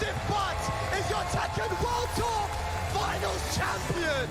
massive butt is your Tekken World Tour Finals champion!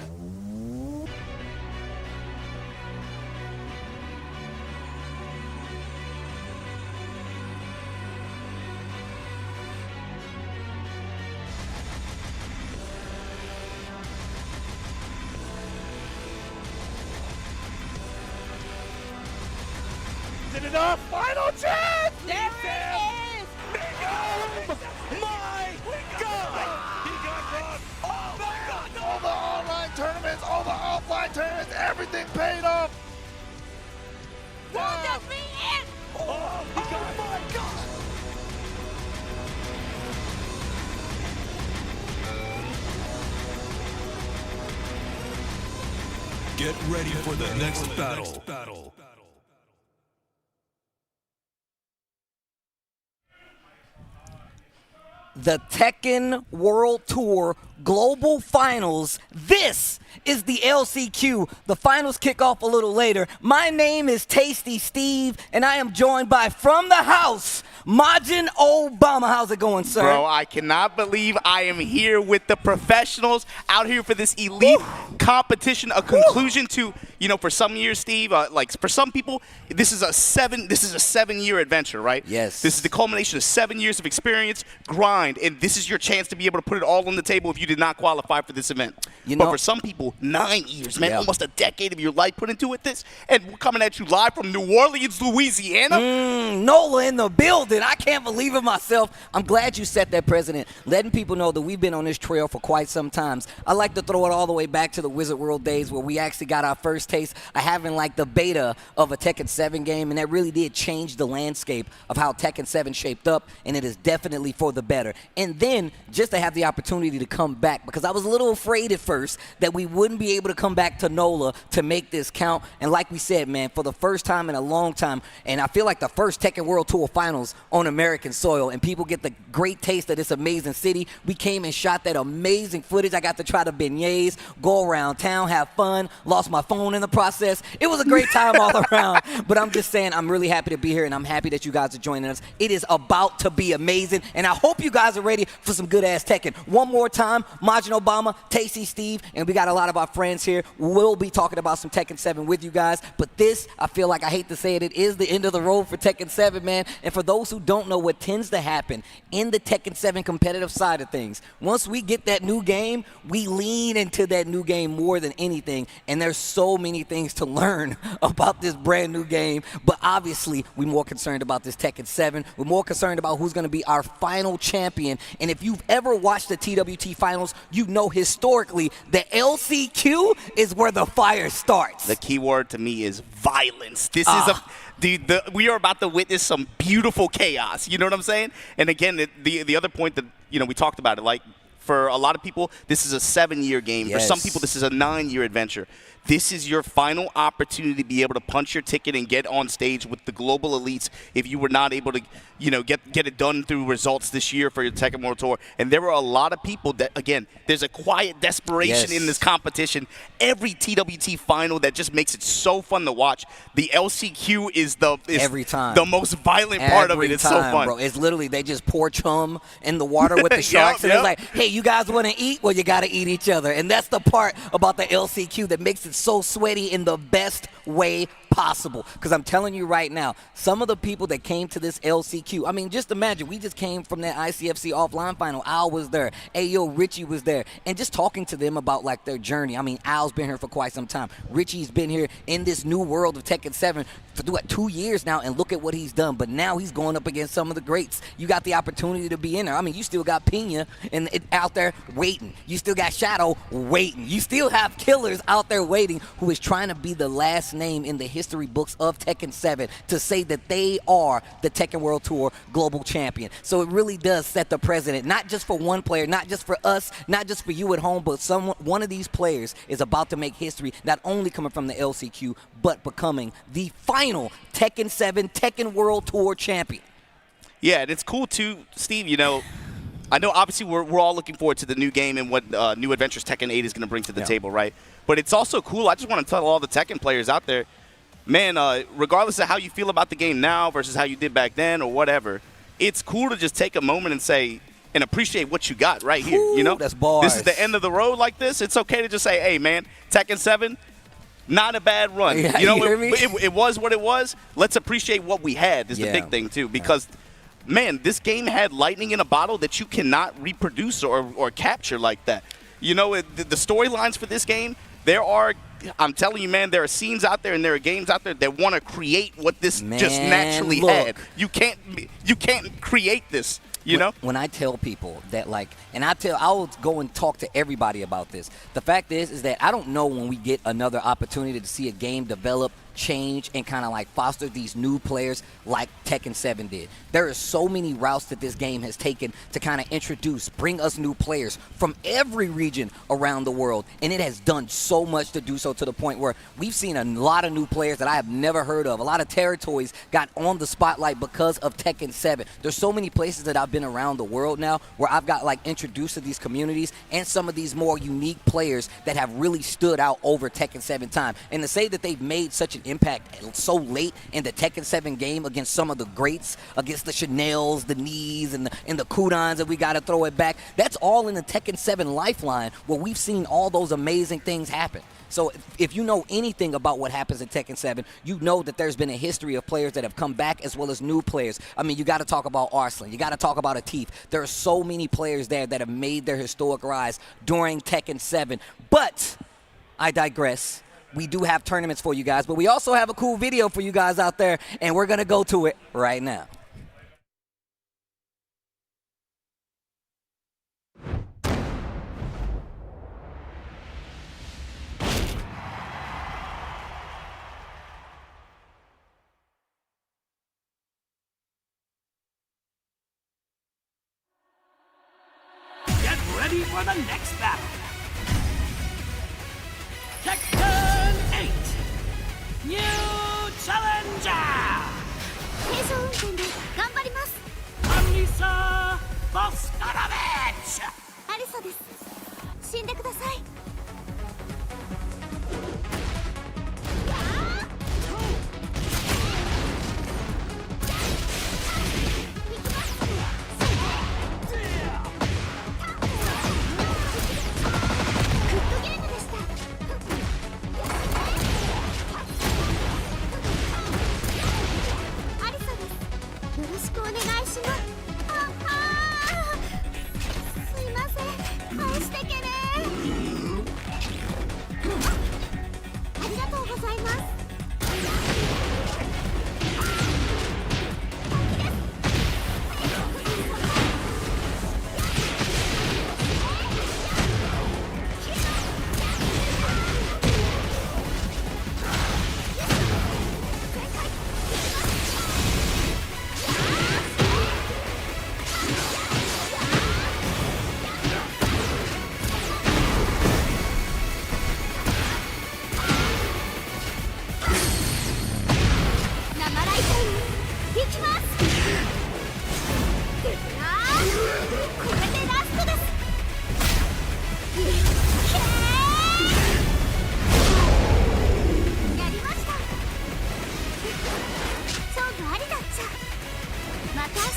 Is it enough? Final chance! There it is! Miguel! My God! He got run! Oh my God! No. All the online tournaments, all the offline tournaments, everything paid off! Will this be it? Oh my God! Get ready for the next battle. The Tekken World Tour Global Finals. This is the LCQ. The finals kick off a little later. My name is Tasty Steve, and I am joined by, from the house, Majin Obama. How's it going, sir? Bro, I cannot believe I am here with the professionals out here for this elite competition, a conclusion to, you know, for some years, Steve, like for some people, this is a 7-year adventure, right? Yes. This is the culmination of 7 years of experience, grind, and this is your chance to be able to put it all on the table if you did not qualify for this event. You know, but for some people, 9 years, man, yeah, almost a decade of your life put into it. And we're coming at you live from New Orleans, Louisiana. Nola in the building. I can't believe it myself. I'm glad you set that precedent, letting people know that we've been on this trail for quite some time. I like to throw it all the way back to the Wizard World days where we actually got our first taste of having like the beta of a Tekken 7 game, and that really did change the landscape of how Tekken 7 shaped up, and it is definitely for the better. And then just to have the opportunity to come back, because I was a little afraid at first that we wouldn't be able to come back to NOLA to make this count. And like we said, man, for the first time in a long time, and I feel like the first Tekken World Tour Finals on American soil, and people get the great taste of this amazing city. We came and shot that amazing footage. I got to try the beignets, go around town, have fun, lost my phone in the process. It was a great time all around. But I'm just saying, I'm really happy to be here, and I'm happy that you guys are joining us. It is about to be amazing, and I hope you guys are ready for some good-ass Tekken. One more time, Majin Obama, Tasty Steve, and we got a lot of our friends here. We'll be talking about some Tekken 7 with you guys, but this, I feel like, I hate to say it, it is the end of the road for Tekken 7, man. And for those who don't know what tends to happen in the Tekken 7 competitive side of things, once we get that new game, we lean into that new game more than anything, and there's so many things to learn about this brand new game. But obviously, we're more concerned about this Tekken 7. We're more concerned about who's going to be our final champion. And if you've ever watched the TWT finals, you know historically the LCQ is where the fire starts. The key word to me is violence. This is dude, we are about to witness some beautiful chaos. You know what I'm saying? And again, the other point that, you know, we talked about it, like, for a lot of people, this is a 7-year game. Yes. For some people, this is a 9-year adventure. This is your final opportunity to be able to punch your ticket and get on stage with the global elites if you were not able to, you know, get it done through results this year for your Tekken World Tour. And there were a lot of people that, again, there's a quiet desperation in this competition. Every TWT final that just makes it so fun to watch. The LCQ is every time the most violent part of it. It's so fun. Bro. It's literally, they just pour chum in the water with the sharks, and it's like, hey, you guys want to eat? Well, you got to eat each other. And that's the part about the LCQ that makes it so sweaty in the best way possible. Because I'm telling you right now, some of the people that came to this LCQ, I mean, just imagine, we just came from that ICFC offline final. Al was there. Ayo, Richie was there. And just talking to them about, like, their journey. I mean, Al's been here for quite some time. Richie's been here in this new world of Tekken 7 for, 2 years now, and look at what he's done. But now he's going up against some of the greats. You got the opportunity to be in there. I mean, you still got Pinya out there waiting. You still got Shadow waiting. You still have killers out there waiting who is trying to be the last name in the history books of Tekken 7 to say that they are the Tekken World Tour Global Champion. So it really does set the precedent, not just for one player, not just for us, not just for you at home, but one of these players is about to make history, not only coming from the LCQ, but becoming the final Tekken 7 Tekken World Tour Champion. Yeah, and it's cool too, Steve, you know, I know obviously we're all looking forward to the new game and what new adventures Tekken 8 is going to bring to the table, right? But it's also cool. I just want to tell all the Tekken players out there, man, regardless of how you feel about the game now versus how you did back then or whatever, it's cool to just take a moment and say, and appreciate what you got right here. Ooh, You know, that's bars. This is the end of the road like this. It's okay to just say, hey, man, Tekken 7, not a bad run. Yeah, you know, you hear me? it was what it was. Let's appreciate what we had is the Yeah. big thing, too, because man, this game had lightning in a bottle that you cannot reproduce or capture like that. You know, the storylines for this game, I'm telling you, man, there are scenes out there and there are games out there that want to create what this just naturally look. had. You can't create this, you know? When I tell people that, like, and I'll go and talk to everybody about this. The fact is that I don't know when we get another opportunity to see a game develop, change, and kind of like foster these new players like Tekken 7 did. There are so many routes that this game has taken to kind of introduce, bring us new players from every region around the world, and it has done so much to do so to the point where we've seen a lot of new players that I have never heard of. A lot of territories got on the spotlight because of Tekken 7. There's so many places that I've been around the world now where I've got like introduced to these communities and some of these more unique players that have really stood out over Tekken 7 time. And to say that they've made such an impact so late in the Tekken 7 game against some of the greats, against the Chanels, the Knees, and the Kudans that we got to throw it back, that's all in the Tekken 7 lifeline where we've seen all those amazing things happen. So if you know anything about what happens in Tekken 7, you know that there's been a history of players that have come back as well as new players. I mean, you got to talk about Arslan. You got to talk about Atif. There are so many players there that have made their historic rise during Tekken 7. But I digress. We do have tournaments for you guys, but we also have a cool video for you guys out there, and we're going to go to it right now. Get ready for the next battle. Tekken 8 New Challenger 軽装運転で頑張ります。 Alisa Voskanovic アリサです。死んでください。グッドゲームでした。アリサです。よろしくお願いします。すいません。返してけね。ありがとうございます。生ライタイ行きます。これでラストです。やりました。勝負ありだっちゃ。また明日。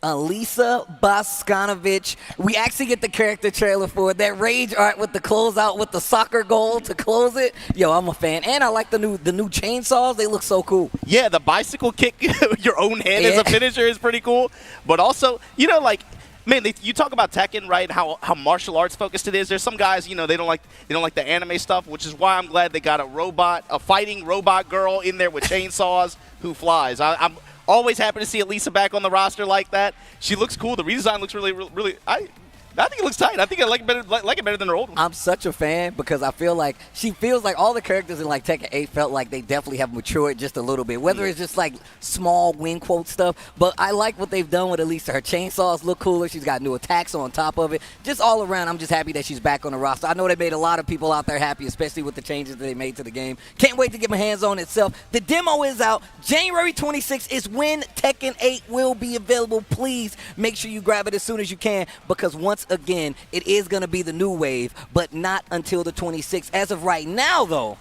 Alisa Voskanovic. We actually get the character trailer for it. That rage art with the closeout with the soccer goal to close it. Yo, I'm a fan. And I like the new chainsaws. They look so cool. Yeah, the bicycle kick, your own head as a finisher is pretty cool. But also, you know, like, man, you talk about Tekken, right? How martial arts focused it is. There's some guys, you know, they don't like the anime stuff, which is why I'm glad they got a fighting robot girl in there with chainsaws who flies. I'm always happy to see Alisa back on the roster like that. She looks cool. The redesign looks really. I think it looks tight. I think I like it better than her old one. I'm such a fan because I feel like she feels like all the characters in like Tekken 8 felt like they definitely have matured just a little bit. Whether it's just like small win quote stuff, but I like what they've done with Alisa. Her chainsaws look cooler. She's got new attacks on top of it. Just all around, I'm just happy that she's back on the roster. I know they made a lot of people out there happy, especially with the changes that they made to the game. Can't wait to get my hands on itself. The demo is out. January 26th is when Tekken 8 will be available. Please make sure you grab it as soon as you can because once again, it is going to be the new wave, but not until the 26th. As of right now, though,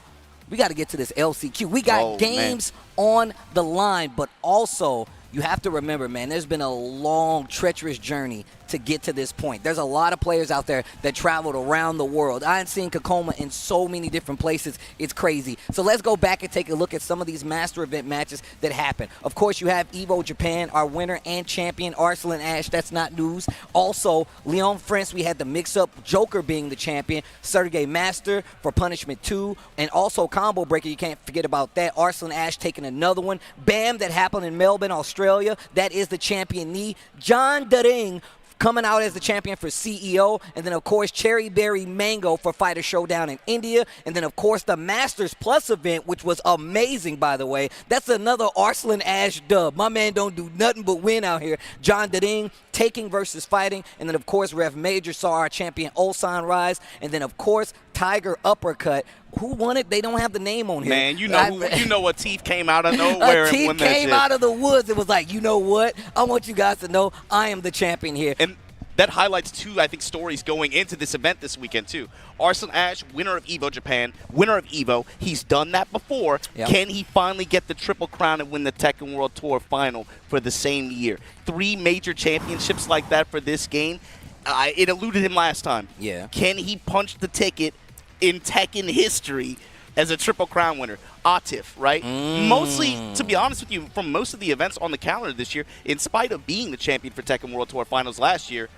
we got to get to this LCQ. We got games on the line, but also you have to remember, man, there's been a long, treacherous journey to get to this point. There's a lot of players out there that traveled around the world. I've seen Kakoma in so many different places. It's crazy. So let's go back and take a look at some of these master event matches that happened. Of course, you have Evo Japan, our winner and champion, Arslan Ash. That's not news. Also, Leon France, we had the mix-up, Joker being the champion, Sergey Master for Punishment 2, and also Combo Breaker. You can't forget about that. Arslan Ash taking another one. Bam, that happened in Melbourne, Australia. That is the champion knee. John Daring coming out as the champion for CEO, and then, of course, Cherry Berry Mango for Fighter Showdown in India, and then, of course, the Masters Plus event, which was amazing, by the way. That's another Arslan Ash dub. My man don't do nothing but win out here. John Daring taking versus fighting, and then, of course, Rev Major saw our champion Ulsan rise, and then, of course, Tiger Uppercut. Who won it? They don't have the name on here. Man, you know what Teeth came out of nowhere and won that shit. Teeth came out of the woods. It was like, you know what? I want you guys to know I am the champion here. And that highlights two, I think, stories going into this event this weekend, too. Arslan Ash, winner of Evo Japan, winner of Evo. He's done that before. Yep. Can he finally get the Triple Crown and win the Tekken World Tour final for the same year? 3 major championships like that for this game. It eluded him last time. Yeah. Can he punch the ticket in Tekken history as a Triple Crown winner? Atif, right? Mostly, to be honest with you, from most of the events on the calendar this year, in spite of being the champion for Tekken World Tour Finals last year,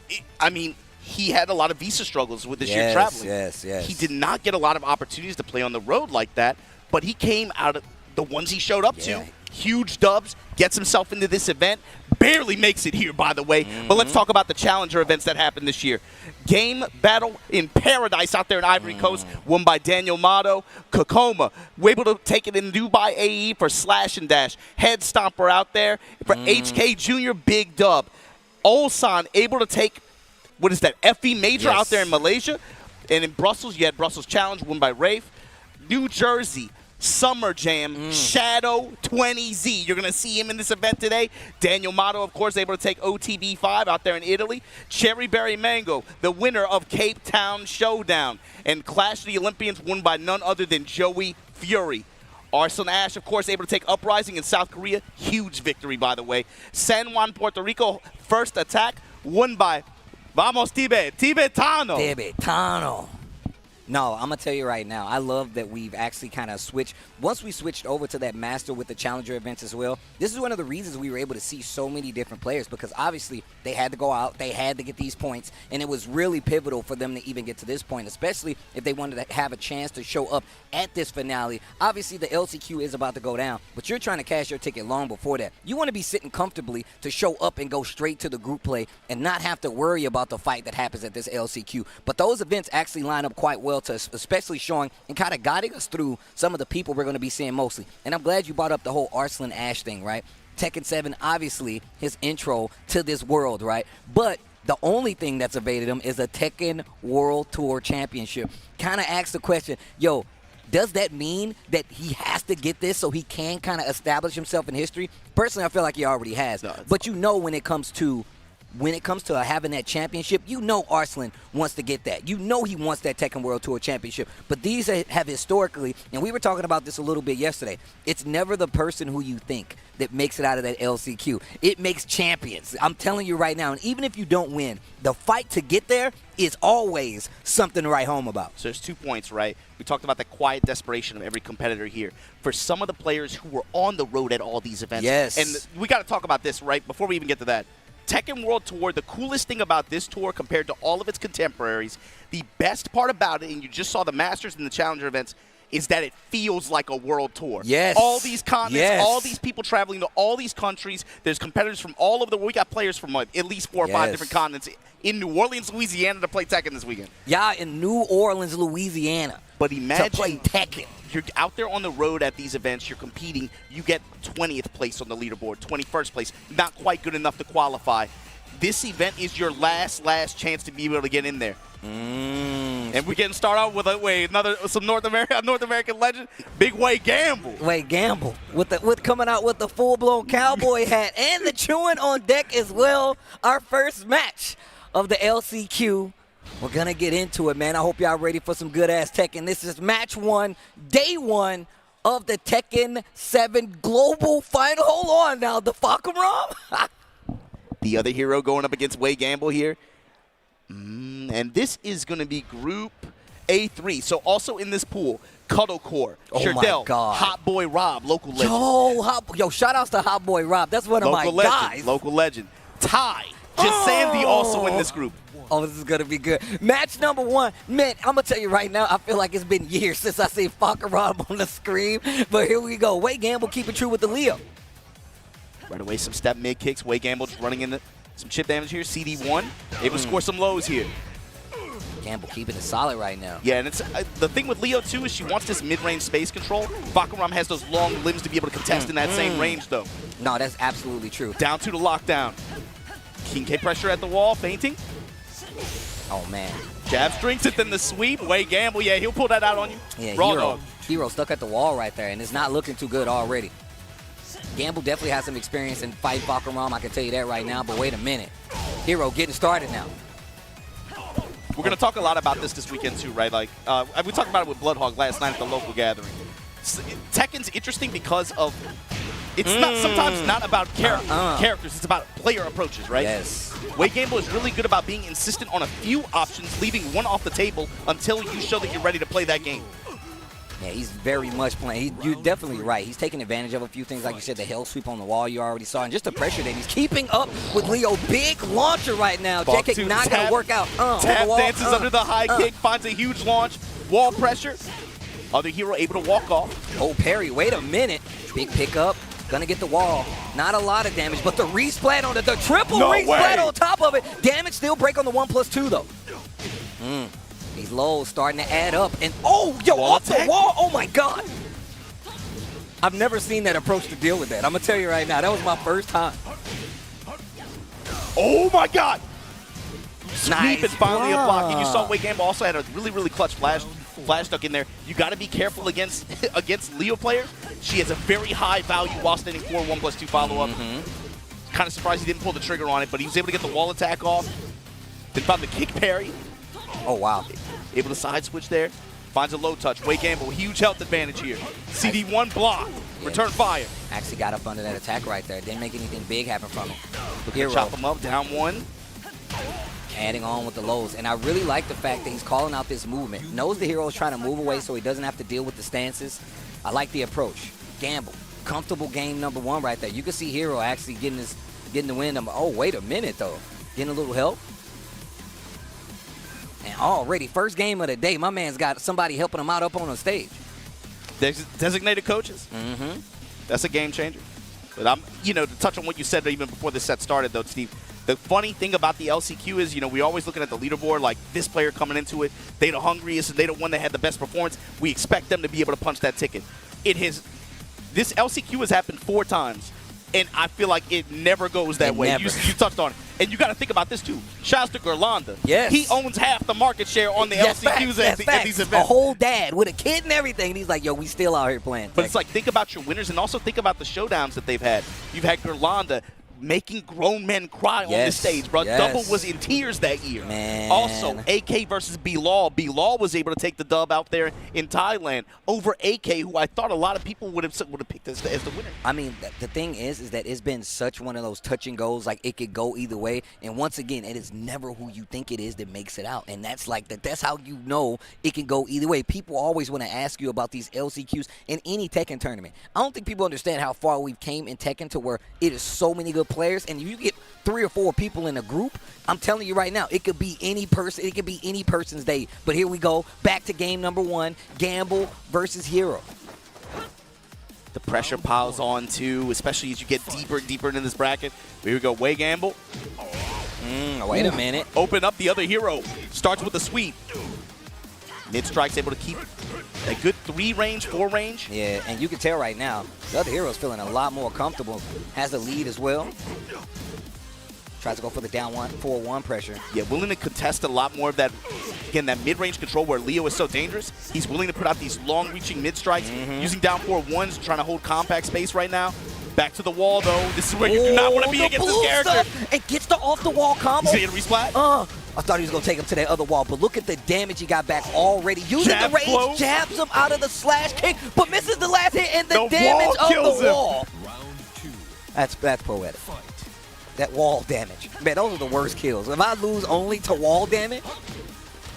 he had a lot of visa struggles with this year traveling. Yes. He did not get a lot of opportunities to play on the road like that, but he came out of the ones he showed up to. Huge dubs, gets himself into this event, barely makes it here, by the way. But let's talk about the Challenger events that happened this year. Game Battle in Paradise out there in Ivory Coast, won by Daniel Mato. Kakoma, we're able to take it in Dubai AE for Slash and Dash. Head Stomper out there for HK Jr., big dub. Ulsan able to take, what is that, FE Major out there in Malaysia. And in Brussels, you had Brussels Challenge, won by Rafe. New Jersey, Summer Jam, Shadow 20Z. You're going to see him in this event today. Daniel Mato, of course, able to take OTB5 out there in Italy. Cherry Berry Mango, the winner of Cape Town Showdown. And Clash of the Olympians, won by none other than Joey Fury. Arslan Ash, of course, able to take Uprising in South Korea. Huge victory, by the way. San Juan, Puerto Rico, first attack, won by Vamos Tibet, Tibetano. Tibetano. No, I'm going to tell you right now, I love that we've actually kind of switched. Once we switched over to that Master with the Challenger events as well, this is one of the reasons we were able to see so many different players because obviously they had to go out, they had to get these points, and it was really pivotal for them to even get to this point, especially if they wanted to have a chance to show up at this finale. Obviously, the LCQ is about to go down, but you're trying to cash your ticket long before that. You want to be sitting comfortably to show up and go straight to the group play and not have to worry about the fight that happens at this LCQ. But those events actually line up quite well to us, especially showing and kind of guiding us through some of the people we're going to be seeing mostly. And I'm glad you brought up the whole Arslan Ash thing, right? Tekken 7, obviously, his intro to this world, right? But the only thing that's evaded him is a Tekken World Tour Championship. Kind of asks the question, yo, does that mean that he has to get this so he can kind of establish himself in history? Personally, I feel like he already has. No, but you know when it comes to having that championship, you know Arslan wants to get that. You know he wants that Tekken World Tour Championship. But these have historically, and we were talking about this a little bit yesterday, it's never the person who you think that makes it out of that LCQ. It makes champions. I'm telling you right now, and even if you don't win, the fight to get there is always something to write home about. So there's 2 points, right? We talked about the quiet desperation of every competitor here. For some of the players who were on the road at all these events, and we got to talk about this, right, before we even get to that. Tekken World Tour, the coolest thing about this tour compared to all of its contemporaries, the best part about it, and you just saw the Masters and the Challenger events, is that it feels like a world tour. Yes. All these continents, Yes. all these people traveling to all these countries. There's competitors from all over the world. We got players from at least 4 or 5 different continents in New Orleans, Louisiana to play Tekken this weekend. Yeah, in New Orleans, Louisiana. But imagine to play Tekken. You're out there on the road at these events, you're competing, you get 20th place on the leaderboard, 21st place, not quite good enough to qualify. This event is your last chance to be able to get in there. And we're getting started out with some North American legend, big Waygamble. Waygamble with coming out with the full-blown cowboy hat and the chewing on deck as well. Our first match of the LCQ. We're gonna get into it, man. I hope y'all ready for some good-ass Tekken. This is match 1, day 1 of the Tekken 7 Global Final. Hold on now, the Fahkumram. The other hero going up against Waygamble here. And this is going to be Group A3. So also in this pool, Cuddlecore, Shardell, Hot Boy Rob, local legend. Yo, shout outs to Hot Boy Rob. That's one of my guys. Local legend. Ty, Sandy also in this group. Oh, this is going to be good. Match number 1. Man, I'm going to tell you right now, I feel like it's been years since I seen Fahkumram on the screen. But here we go. Waygamble keeping true with the Leo. Right away, some step mid kicks. Waygamble's running into some chip damage here. CD1 able to score some lows here. Gamble keeping it solid right now. Yeah, and it's the thing with Leo too is she wants this mid-range space control. Fahkumram has those long limbs to be able to contest in that same range though. No, that's absolutely true. Down to the lockdown. King K pressure at the wall, feinting. Oh man. Jab strings it, then the sweep. Waygamble, yeah, he'll pull that out on you. Yeah, Hero stuck at the wall right there, and it's not looking too good already. Gamble definitely has some experience in fighting Fahkumram, I can tell you that right now, but wait a minute. Hero getting started now. We're going to talk a lot about this weekend too, right? Like, we talked about it with Bloodhog last night at the local gathering. Tekken's interesting because of, it's not sometimes not about characters, it's about player approaches, right? Yes. Waygamble is really good about being insistent on a few options, leaving one off the table until you show that you're ready to play that game. Yeah, he's very much playing. You're definitely right. He's taking advantage of a few things, like you said, the hell sweep on the wall you already saw, and just the pressure that he's keeping up with Leo. Big launcher right now. Jet kick not going to work out. Tap dances under the high kick, finds a huge launch. Wall pressure. Other hero able to walk off. Oh, parry. Wait a minute. Big pickup. Gonna get the wall. Not a lot of damage, but the resplat on it. The triple resplat on top of it. Damage still break on the 1+2, though. These lows starting to add up. And, oh, yo, off the wall. Oh, my God. I've never seen that approach to deal with that. I'm going to tell you right now. That was my first time. Oh, my God. Nice Sweep and finally a block. And you saw Waygamble also had a really, really clutch flash stuck in there. You got to be careful against Leo players. She has a very high value while standing for 1+2 follow-up. Kind of surprised he didn't pull the trigger on it, but he was able to get the wall attack off. Then found the kick parry. Oh, wow. Able to side switch there. Finds a low touch. Waygamble, huge health advantage here. CD1 block. Yeah. Return fire. Actually got up under that attack right there. Didn't make anything big happen from it. Hero. Chop him up. Down 1. Adding on with the lows. And I really like the fact that he's calling out this movement. Knows the hero is trying to move away so he doesn't have to deal with the stances. I like the approach. Gamble. Comfortable game number 1 right there. You can see Hero actually getting the win. Oh, wait a minute, though. Getting a little help. And already, first game of the day, my man's got somebody helping him out up on the stage. Designated coaches. That's a game changer. But to touch on what you said even before the set started, though, Steve, the funny thing about the LCQ is, we're always looking at the leaderboard like this player coming into it, they the hungriest and they the one that had the best performance. We expect them to be able to punch that ticket. This LCQ has happened 4 times, and I feel like it never goes that way. You touched on it. And you got to think about this, too. Shouts to Gerlanda. Yes. He owns half the market share on the LCQs at these events. A whole dad with a kid and everything. And he's like, yo, we still out here playing. But it's like, think about your winners and also think about the showdowns that they've had. You've had Gerlanda making grown men cry on this stage, bro. Double was in tears that year. Man. Also, AK versus Bilal. Bilal was able to take the dub out there in Thailand over AK, who I thought a lot of people would have picked as the winner. I mean, the thing is that it's been such one of those touch and goes, like it could go either way. And once again, it is never who you think it is that makes it out. And that's that's how you know it can go either way. People always want to ask you about these LCQs in any Tekken tournament. I don't think people understand how far we've came in Tekken to where it is so many good good players, and if you get 3 or 4 people in a group, I'm telling you right now, it could be any person. It could be any person's day. But here we go, back to game number 1, Gamble versus Hero. The pressure piles on, too, especially as you get deeper and deeper into this bracket. Here we go, Waygamble. Wait a minute. Open up the other hero. Starts with a sweep. Mid-strike's able to keep a good 3 range, 4 range. Yeah, and you can tell right now, the other hero's feeling a lot more comfortable. Has a lead as well. Tries to go for the down 4-1 pressure. Yeah, willing to contest a lot more of that, again, that mid-range control where Leo is so dangerous. He's willing to put out these long-reaching mid-strikes, using down 4-1s, trying to hold compact space right now. Back to the wall, though. This is where you do not want to be against this character. And gets the off-the-wall combo. He's going to resplat. I thought he was going to take him to that other wall, but look at the damage he got back already. Using Jab the range, flow. jabs him out of the slash kick, but misses the last hit and the The damage wall of kills the him. wall. Round 2. That's poetic. That wall damage. Man, those are the worst kills. If I lose only to wall damage,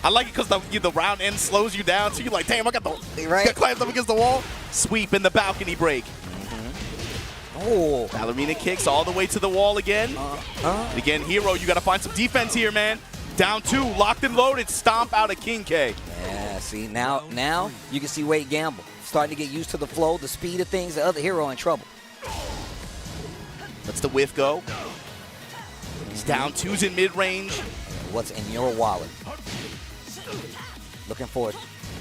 I like it because the round end slows you down, so you're like, damn, I got Right. climbed up against the wall. Sweep in the balcony break. oh, Ballerina kicks all the way to the wall again. And again, Hero, you got to find some defense here, man. Down 2, locked and loaded, stomp out of Kingreyjr. yeah. See now you can see Waygamble starting to get used to the flow, the speed of things. The other hero in trouble. Lets the whiff go. He's down 2s in mid-range. What's in your wallet? Looking for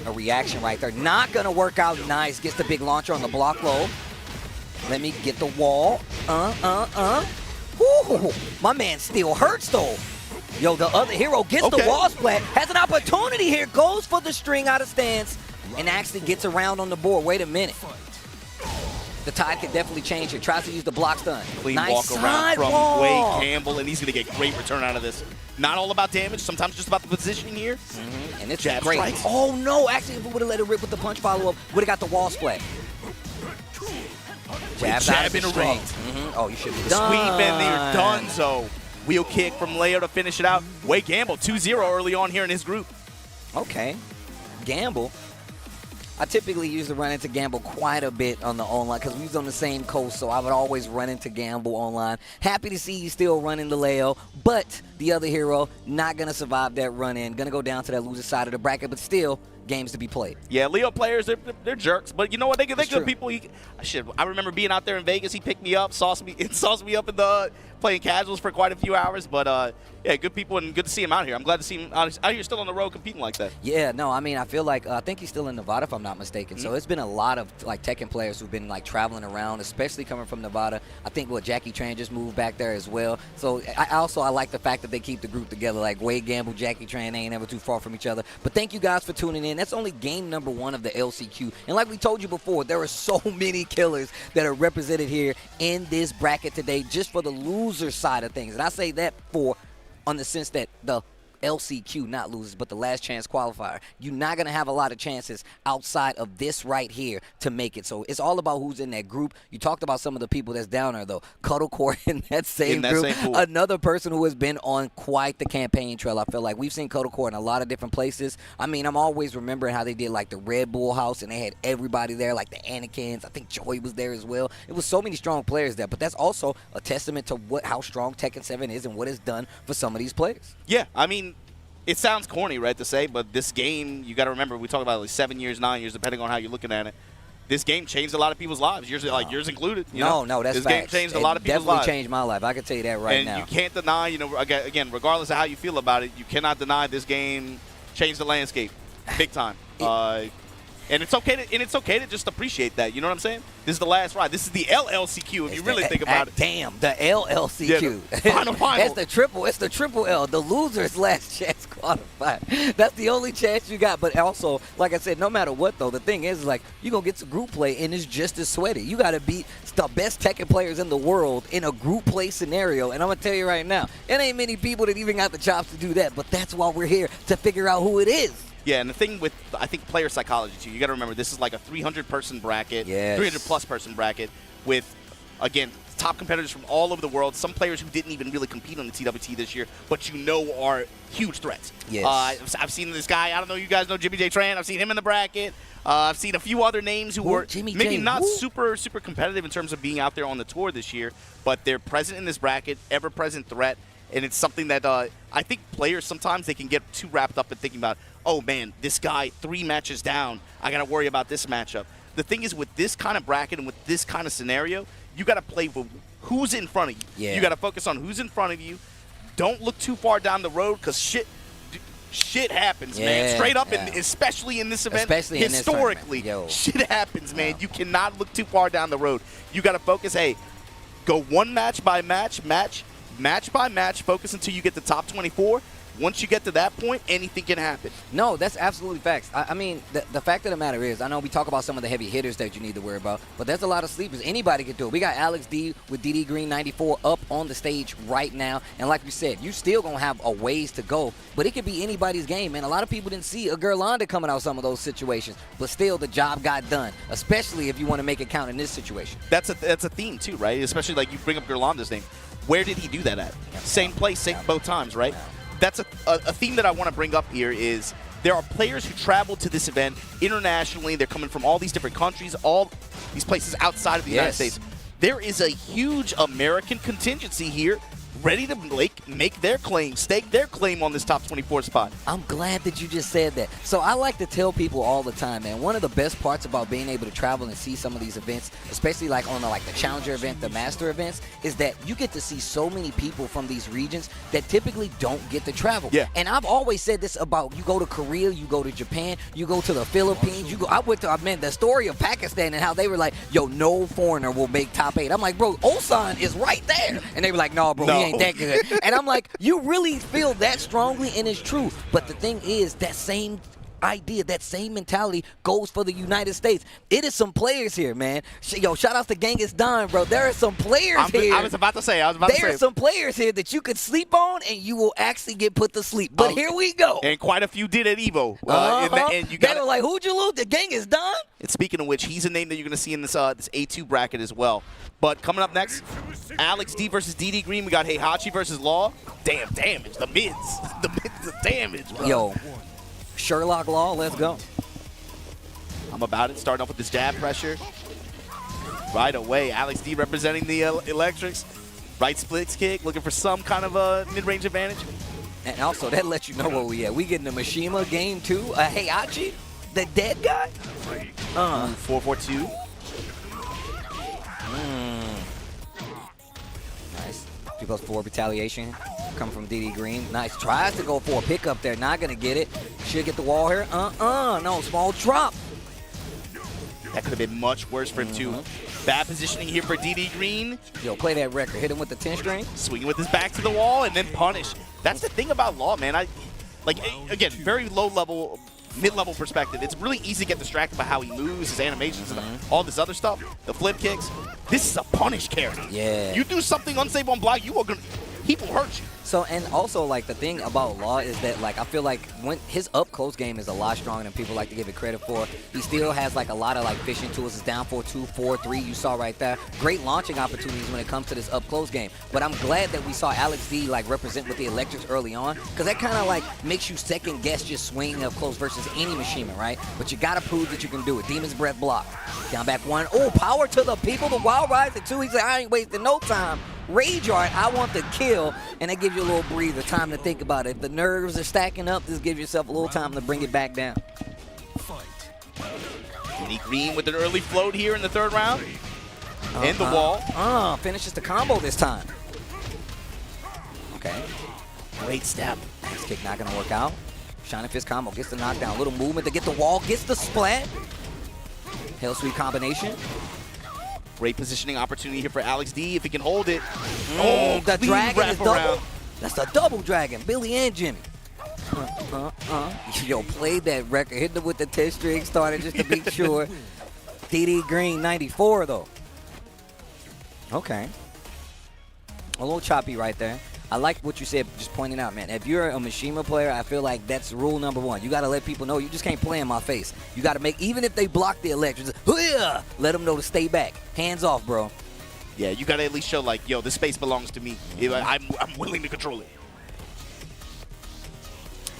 a reaction right there. Not gonna work out nice. Gets the big launcher on the block low. Let me get the wall. Ooh, my man still hurts though. Yo, the other hero gets the wall splat. Has an opportunity here. Goes for the string out of stance. And actually gets around on the board. Wait a minute. The tide could definitely change here. Tries to use the block stun. Clean nice walk around from sidewall. Waygamble, and he's going to get great return out of this. Not all about damage, sometimes just about the positioning here. And it's Jab great. strikes. Oh no, actually if we would have let it rip with the punch follow-up, would have got the wall splat. Jabs out of the in a row. strings. Oh, you should be The done. sweep, and they're done. So wheel kick from Leo to finish it out. Waygamble 2-0 early on here in his group. Okay. Gamble. I typically used to run into Gamble quite a bit on the online because we was on the same coast, so I would always run into Gamble online. Happy to see you still running the Leo, but the other hero not going to survive that run-in. Going to go down to that loser side of the bracket, but still games to be played. Yeah, Leo players, they're jerks, but you know what? They're That's good true. people. I remember being out there in Vegas. He picked me up, sauced me up in the playing casuals for quite a few hours. But yeah, good people, and good to see him out here. I'm glad to see him out here still on the road competing like that. Yeah, no, I mean, I feel like I think he's still in Nevada, if I'm not mistaken. So it's been a lot of like Tekken players who've been like traveling around, especially coming from Nevada. I think Jackie Tran just moved back there as well. So I like the fact that they keep the group together. Like Waygamble, Jackie Tran, they ain't ever too far from each other. But thank you guys for tuning in. That's only game number 1 of the LCQ. And like we told you before, there are so many killers that are represented here in this bracket today, just for the loser side of things. And I say that on the sense that the LCQ, not losers, but the last chance qualifier. You're not going to have a lot of chances outside of this right here to make it. So it's all about who's in that group. You talked about some of the people that's down there, though. Cuddlecore in that same group. Another person who has been on quite the campaign trail, I feel like. We've seen Cuddlecore in a lot of different places. I mean, I'm always remembering how they did, like, the Red Bull House, and they had everybody there, like the Anakins. I think Joey was there as well. It was so many strong players there, but that's also a testament to how strong Tekken 7 is and what it's done for some of these players. Yeah, I mean, it sounds corny, right, to say, but this game, you got to remember, we talk about like 7 years, 9 years, depending on how you're looking at it. This game changed a lot of people's lives, yours included. No, that's this facts. Game changed a lot of people's lives. Definitely changed my life. I can tell you that right now. And you can't deny, again, regardless of how you feel about it, you cannot deny this game changed the landscape, big time. And it's okay to just appreciate that. You know what I'm saying? This is the last ride. This is the LLCQ if you really think about it. Damn, the LLCQ. Yeah, the final. It's the triple L. The loser's last chance qualifier. That's the only chance you got. But also, like I said, no matter what though, the thing is like you're gonna get to group play and it's just as sweaty. You gotta beat the best Tekken players in the world in a group play scenario. And I'm gonna tell you right now, it ain't many people that even got the chops to do that. But that's why we're here to figure out who it is. Yeah, and the thing with, I think, player psychology, too, you got to remember, this is like a 300-person bracket, 300-plus person bracket with, again, top competitors from all over the world, some players who didn't even really compete on the TWT this year, but you know are huge threats. Yes. I've seen this guy, I don't know, you guys know Jimmy J. Tran, I've seen him in the bracket. I've seen a few other names who were maybe not super competitive in terms of being out there on the tour this year, but they're present in this bracket, ever-present threat, and it's something that I think players sometimes they can get too wrapped up in thinking about, oh man, this guy 3 matches down, I got to worry about this matchup. The thing is, with this kind of bracket and with this kind of scenario, you got to play with who's in front of you. Yeah. You got to focus on who's in front of you. Don't look too far down the road because shit happens, man. Straight up, and especially in this event, historically, shit happens, man. You cannot look too far down the road. You got to focus, hey, go one match by match by match, focus until you get the top 24. Once you get to that point, anything can happen. No, that's absolutely facts. I mean, the fact of the matter is, I know we talk about some of the heavy hitters that you need to worry about, but there's a lot of sleepers. Anybody can do it. We got Alex D with DD Green 94 up on the stage right now, and like we said, you still going to have a ways to go, but it could be anybody's game, man. A lot of people didn't see a Gerlanda coming out some of those situations, but still the job got done, especially if you want to make it count in this situation. That's a theme too, right? Especially like you bring up Gerlanda's name. Where did he do that at? Same place, both times, right? That's a theme that I want to bring up here is there are players who travel to this event internationally. They're coming from all these different countries, all these places outside of the United States. There is a huge American contingency here ready to make their claim, stake their claim on this top 24 spot. I'm glad that you just said that. So I like to tell people all the time, man, one of the best parts about being able to travel and see some of these events, especially like on the Challenger event, the Master events, is that you get to see so many people from these regions that typically don't get to travel. Yeah. And I've always said this about, you go to Korea, you go to Japan, you go to the Philippines, I went to, the story of Pakistan and how they were like, yo, no foreigner will make top 8. I'm like, bro, Ulsan is right there. And they were like, no, bro, he ain't that good. And I'm like, you really feel that strongly, and it's true. But the thing is, that same idea, that same mentality goes for the United States. It is some players here, man. Yo, shout out to Genghis Don, bro. There are some players here. I was about to say. There are some players here that you could sleep on, and you will actually get put to sleep. But here we go. And quite a few did at EVO. And they were like, who'd you lose to? Genghis Don? And speaking of which, he's a name that you're going to see in this this A2 bracket as well. But coming up next, Alex D versus DD Green. We got Heihachi versus Law. Damn damage. The mids. The damage, bro. Yo. Sherlock Law, let's go. I'm about it. Starting off with this jab pressure. Right away, Alex D representing the Electrics. Right splits kick, looking for some kind of a mid-range advantage. And also, that lets you know where we at. We getting a Mishima game 2, a Heihachi, the dead guy. 4-4-2. Nice. 2+4 retaliation. Coming from DD Green. Nice. Tries to go for a pickup there. Not going to get it. Should get the wall here. No, small drop. That could have been much worse for him, too. Bad positioning here for DD Green. Yo, play that record. Hit him with the 10-string. Swinging with his back to the wall and then punish. That's the thing about Law, man. Again, very low-level, mid-level perspective. It's really easy to get distracted by how he moves, his animations, and all this other stuff. The flip kicks. This is a punish character. Yeah. You do something unsafe on block, he will hurt you. So, and also, the thing about Law is that, I feel like when his up-close game is a lot stronger than people like to give it credit for. He still has, a lot of, fishing tools. It's down 4-2, 4-3, you saw right there. Great launching opportunities when it comes to this up-close game. But I'm glad that we saw Alex D, represent with the Electrics early on, because that kind of, makes you second-guess your swing up close versus any Mishima, right? But you got to prove that you can do it. Demon's Breath block. Down back 1. Oh, power to the people. The Wild Rise at 2. He said, I ain't wasting no time. Rage Art, I want the kill, and that gives you a little breather, time to think about it. If the nerves are stacking up, this gives yourself a little time to bring it back down. DD Green with an early float here in the 3rd round. In the wall. Finishes the combo this time. Okay. Great step. This kick not going to work out. Shining Fist combo gets the knockdown. A little movement to get the wall, gets the splat. Hell Sweet combination. Great positioning opportunity here for Alex D if he can hold it. The dragon is double. Around. That's a double dragon, Billy and Jimmy. Yo, played that record, hit him with the 10-string, started just to be sure. DD Green 94 though. Okay. A little choppy right there. I like what you said, just pointing out, man. If you're a Mishima player, I feel like that's rule number 1. You got to let people know you just can't play in my face. You got to make, even if they block the electrics, let them know to stay back. Hands off, bro. Yeah, you gotta at least show like, yo, this space belongs to me. I'm willing to control it.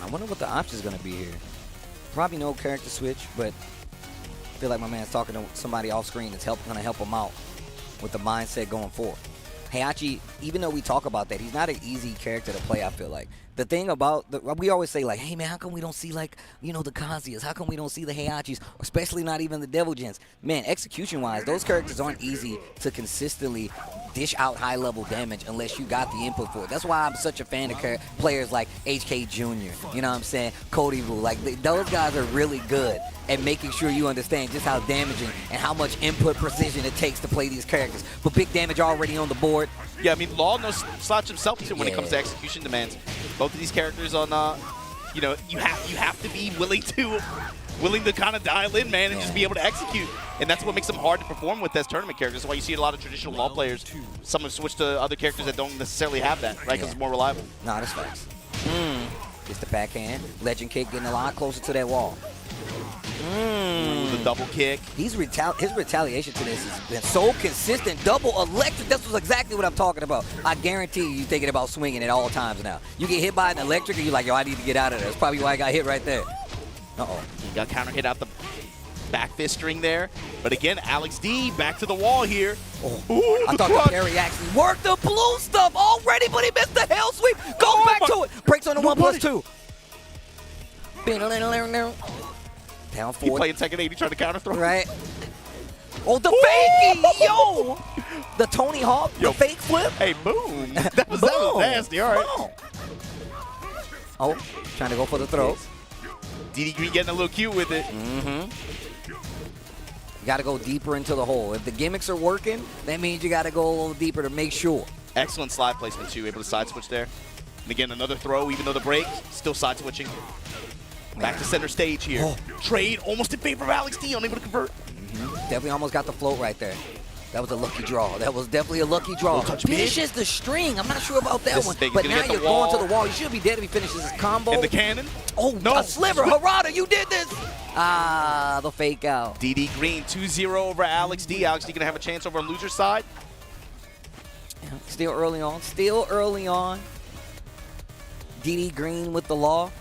I wonder what the option is gonna be here. Probably no character switch, but I feel like my man's talking to somebody off screen that's gonna help him out with the mindset going forward. Heihachi, even though we talk about that, he's not an easy character to play, I feel like. The thing about, we always say like, hey man, how come we don't see like, you know, the Kazuya's? How come we don't see the Heihachis? Especially not even the Devil Gens. Man, execution-wise, those characters aren't easy to consistently dish out high-level damage unless you got the input for it. That's why I'm such a fan of players like HK Jr., you know what I'm saying? Cody Rule. Like, those guys are really good at making sure you understand just how damaging and how much input precision it takes to play these characters. But big damage already on the board. Yeah, I mean, Law knows slouch himself too when it comes to execution demands. Both of these characters on, you know, you have to be willing to kind of dial in, man, and just be able to execute. And that's what makes them hard to perform with as tournament characters. That's why you see a lot of traditional Law players. Some have switched to other characters that don't necessarily have that, right? Because it's more reliable. Nah, that's facts. Gets the backhand. Legend kick getting a lot closer to that wall. Ooh, the double kick. His retaliation to this has been so consistent. Double electric. This was exactly what I'm talking about. I guarantee you're thinking about swinging at all times now. You get hit by an electric and you're like, yo, I need to get out of there. That's probably why I got hit right there. Uh-oh. He got counter hit out the back fist string there. But again, Alex D back to the wall here. Oh. Ooh, I thought the parry actually worked the blue stuff already, but he missed the hell sweep. Goes back to it. Breaks on the 1+2. Down He forward. playing Tekken 8, he trying to counter throw. Right. Oh, the fakey, yo! The Tony Hawk, Yo. the fake flip. Hey, boom. That was nasty, all right. Boom. Oh, trying to go for the throw. DD Green getting a little cute with it. You got to go deeper into the hole. If the gimmicks are working, that means you got to go a little deeper to make sure. Excellent slide placement, too. Able to side switch there. And again, another throw, even though the break, still side switching. Back to center stage here. Oh. Trade almost in favor of Alex D, unable to convert. Definitely almost got the float right there. That was a lucky draw. That was definitely a lucky draw. Finishes the string. I'm not sure about that one. But now you're going to the wall. You should be dead if he finishes his combo. And the cannon. Oh, no. A sliver. Harada, you did this. Ah, the fake out. DD Green 2-0 over Alex D. Alex D going to have a chance over on loser's side. Yeah, still early on. Still early on. DD Green with the Law.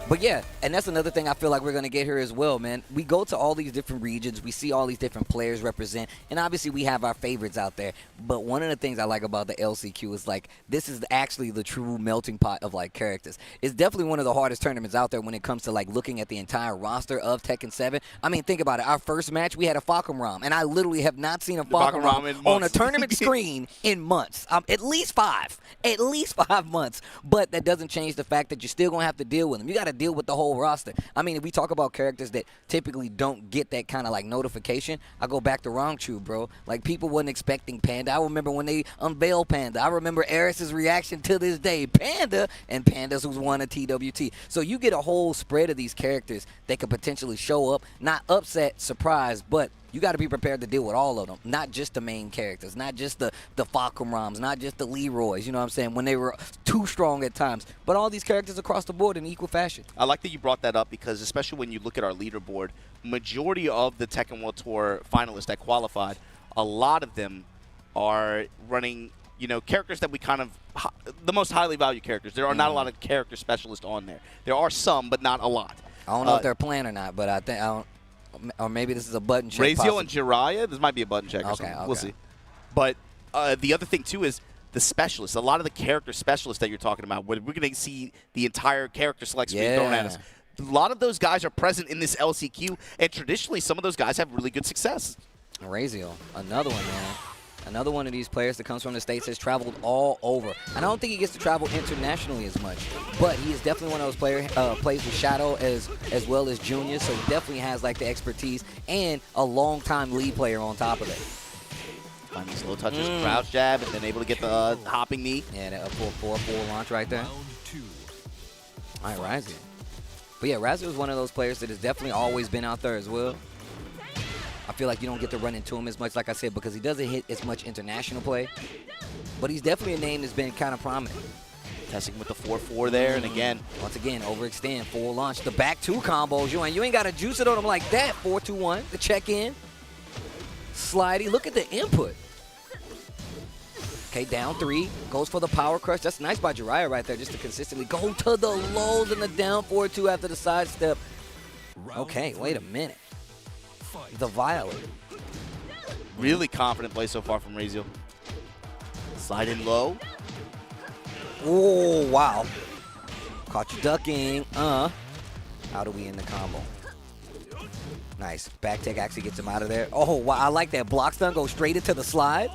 But yeah, and that's another thing I feel like we're going to get here as well, man. We go to all these different regions. We see all these different players represent. And obviously we have our favorites out there. But one of the things I like about the LCQ is like this is actually the true melting pot of like characters. It's definitely one of the hardest tournaments out there when it comes to like looking at the entire roster of Tekken 7. I mean, think about it. Our first match, we had a Fahkumram. And I literally have not seen a Fahkumram on a tournament screen in months. At least 5. At least 5 months. But that doesn't change the fact that you're still going to have to deal with them. You got to deal with the whole roster. I mean, if we talk about characters that typically don't get that kind of like notification, I go back to Rangchu, bro. Like people wasn't expecting Panda. I remember when they unveiled Panda. I remember Eris's reaction to this day. Panda, and Panda's who's won a TWT. So you get a whole spread of these characters that could potentially show up, not upset, surprise, but you got to be prepared to deal with all of them, not just the main characters, not just the Fahkumrams, not just the Leroys, you know what I'm saying, when they were too strong at times, but all these characters across the board in equal fashion. I like that you brought that up because especially when you look at our leaderboard, majority of the Tekken World Tour finalists that qualified, a lot of them are running, you know, characters that we kind of, the most highly valued characters. There are not a lot of character specialists on there. There are some, but not a lot. I don't know if they're playing or not, but I think, or maybe this is a button check. Razio and Jiraiya, this might be a button check or something. We'll see. But the other thing, too, is the specialists. A lot of the character specialists that you're talking about, where we're going to see the entire character select screen thrown at us. A lot of those guys are present in this LCQ, and traditionally, some of those guys have really good success. Razio, another one, man. Another one of these players that comes from the States has traveled all over. And I don't think he gets to travel internationally as much. But he is definitely one of those players, plays with Shadow as well as Junior. So he definitely has like the expertise and a long-time lead player on top of it. Finding slow touches, crouch jab, and then able to get the hopping knee. Yeah, that full launch right there. All right, Razio. But yeah, Razio is one of those players that has definitely always been out there as well. I feel like you don't get to run into him as much, like I said, because he doesn't hit as much international play. But he's definitely a name that's been kind of prominent. Testing with the 4-4 there, and again. Once again, overextend, full launch. The back two combos, you ain't got to juice it on him like that. 4-2-1, the check-in. Slidey, look at the input. Okay, down 3. Goes for the power crush. That's nice by Jiraiya right there, just to consistently go to the lows and the down 4-2 after the sidestep. Okay, wait a minute. The Violet. Really confident play so far from Raziel. Slide in low. Oh, wow. Caught you ducking. How do we end the combo? Nice. Back tech actually gets him out of there. Oh, wow. I like that. Block stun, go straight into the slide.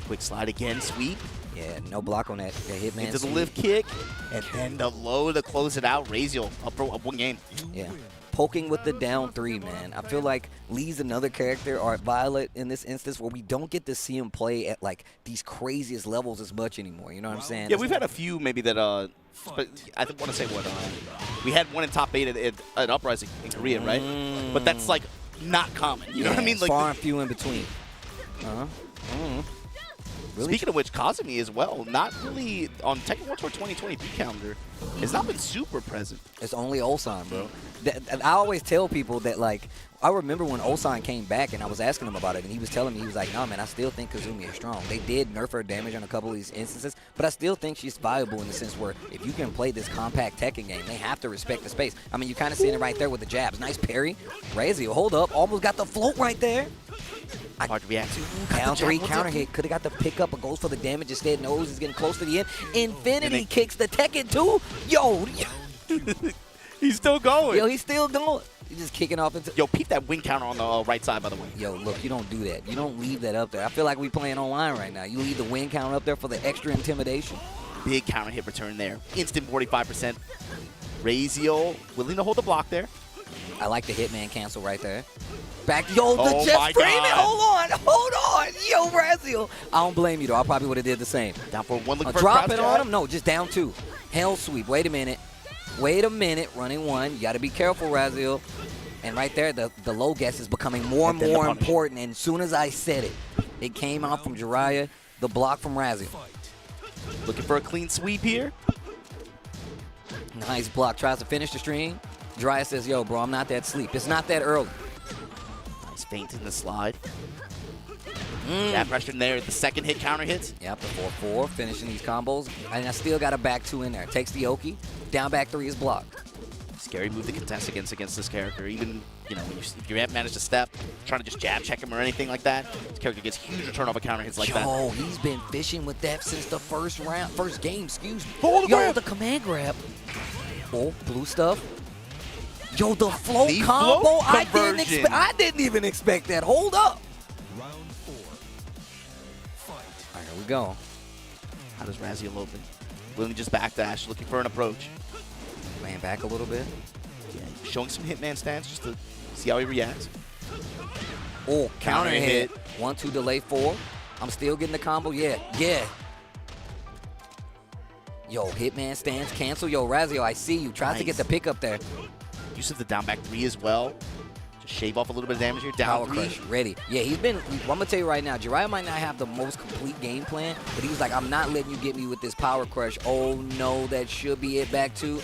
Quick slide again, sweep. Yeah, no block on that. The hitman Into the sweep. lift kick. And then the low to close it out. Raziel up 1 game. Yeah. Poking with the down 3, man. I feel like Lee's another character, or Violet in this instance, where we don't get to see him play at like these craziest levels as much anymore. You know what I'm saying? Yeah, we've had a few maybe that, but I want to say what, we had one in top 8 at Uprising in Korea, right? But that's like not common. You know what I mean? Like far and few in between. Really? Speaking of which, Kazumi as well, not really on Tekken 1 Tour 2023 calendar, has not been super present. It's only Ulsan, bro. I always tell people that, like, I remember when Ulsan came back and I was asking him about it, and he was telling me, he was like, no, man, I still think Kazumi is strong. They did nerf her damage on a couple of these instances, but I still think she's viable in the sense where if you can play this compact Tekken game, they have to respect the space. I mean, you kind of see it right there with the jabs. Nice parry. Raziel, hold up. Almost got the float right there. Hard to react to. Down 3, counter hit. Could have got the pickup, but goes for the damage instead. Knows he's getting close to the end. Infinity kicks the Tekken 2. Yo. He's still going. Yo, he's still going. He's just kicking off into. Yo, peep that wing counter on the right side, by the way. Yo, look, you don't do that. You don't leave that up there. I feel like we playing online right now. You leave the wing counter up there for the extra intimidation. Big counter hit return there. Instant 45%. Raziel willing to hold the block there. I like the hitman cancel right there. Back, yo, the Oh Jeff my Freeman, God. hold on. Yo, Raziel. I don't blame you, though. I probably would have did the same. Down for 1, looking for a Drop crouch it jab. on him? No, just down 2. Hell sweep. Wait a minute. Running 1. You got to be careful, Raziel. And right there, the low guess is becoming more and more important. And as soon as I said it, it came out from Jiraiya, the block from Raziel. Looking for a clean sweep here. Nice block. Tries to finish the string. Jiraiya says, yo, bro, I'm not that sleep. It's not that early. Nice feint in the slide. Jab pressure in there. The second hit counter hits. Yep, the 4-4, finishing these combos. And I still got a back 2 in there. Takes the Oki. Down back 3 is blocked. Scary move to contest against this character. Even, you know, if you haven't managed to step, trying to just jab check him or anything like that, this character gets huge return off a counter hits like that. Yo, he's been fishing with that since the first game, excuse me. Hold the Yo, grab. the command grab. Oh, blue stuff. Yo, the float The combo. float I didn't even expect that. Hold up. Round 4. Fight. All right, here we go. How does Raziel open? Willing to just backdash, looking for an approach. Laying back a little bit. Yeah, showing some hitman stance just to see how he reacts. Oh, counter hit. hit. 1-2 delay 4. I'm still getting the combo. Yeah. Yo, hitman stance, cancel. Yo, Raziel, I see you. Tries to get the pickup there. Use of the down back 3 as well. Just shave off a little bit of damage here. Down Power 3. crush, ready. Yeah, I'm going to tell you right now, Jiraiya might not have the most complete game plan, but he was like, I'm not letting you get me with this power crush. Oh, no, that should be it. Back to,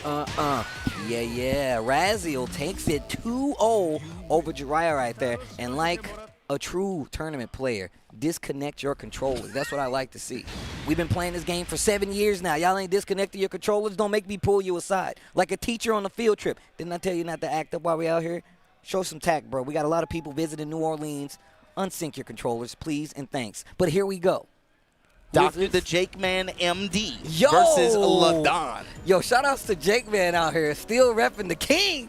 Yeah. Raziel takes it 2-0 over Jiraiya right there. And like a true tournament player, disconnect your controllers. That's what I like to see. We've been playing this game for 7 years now. Y'all ain't disconnected your controllers. Don't make me pull you aside. Like a teacher on a field trip. Didn't I tell you not to act up while we out here? Show some tact, bro. We got a lot of people visiting New Orleans. Unsync your controllers, please, and thanks. But here we go. Dr. the Jakeman MD Yo! versus Ladon. Yo, shout-outs to Jakeman out here. Still repping the king.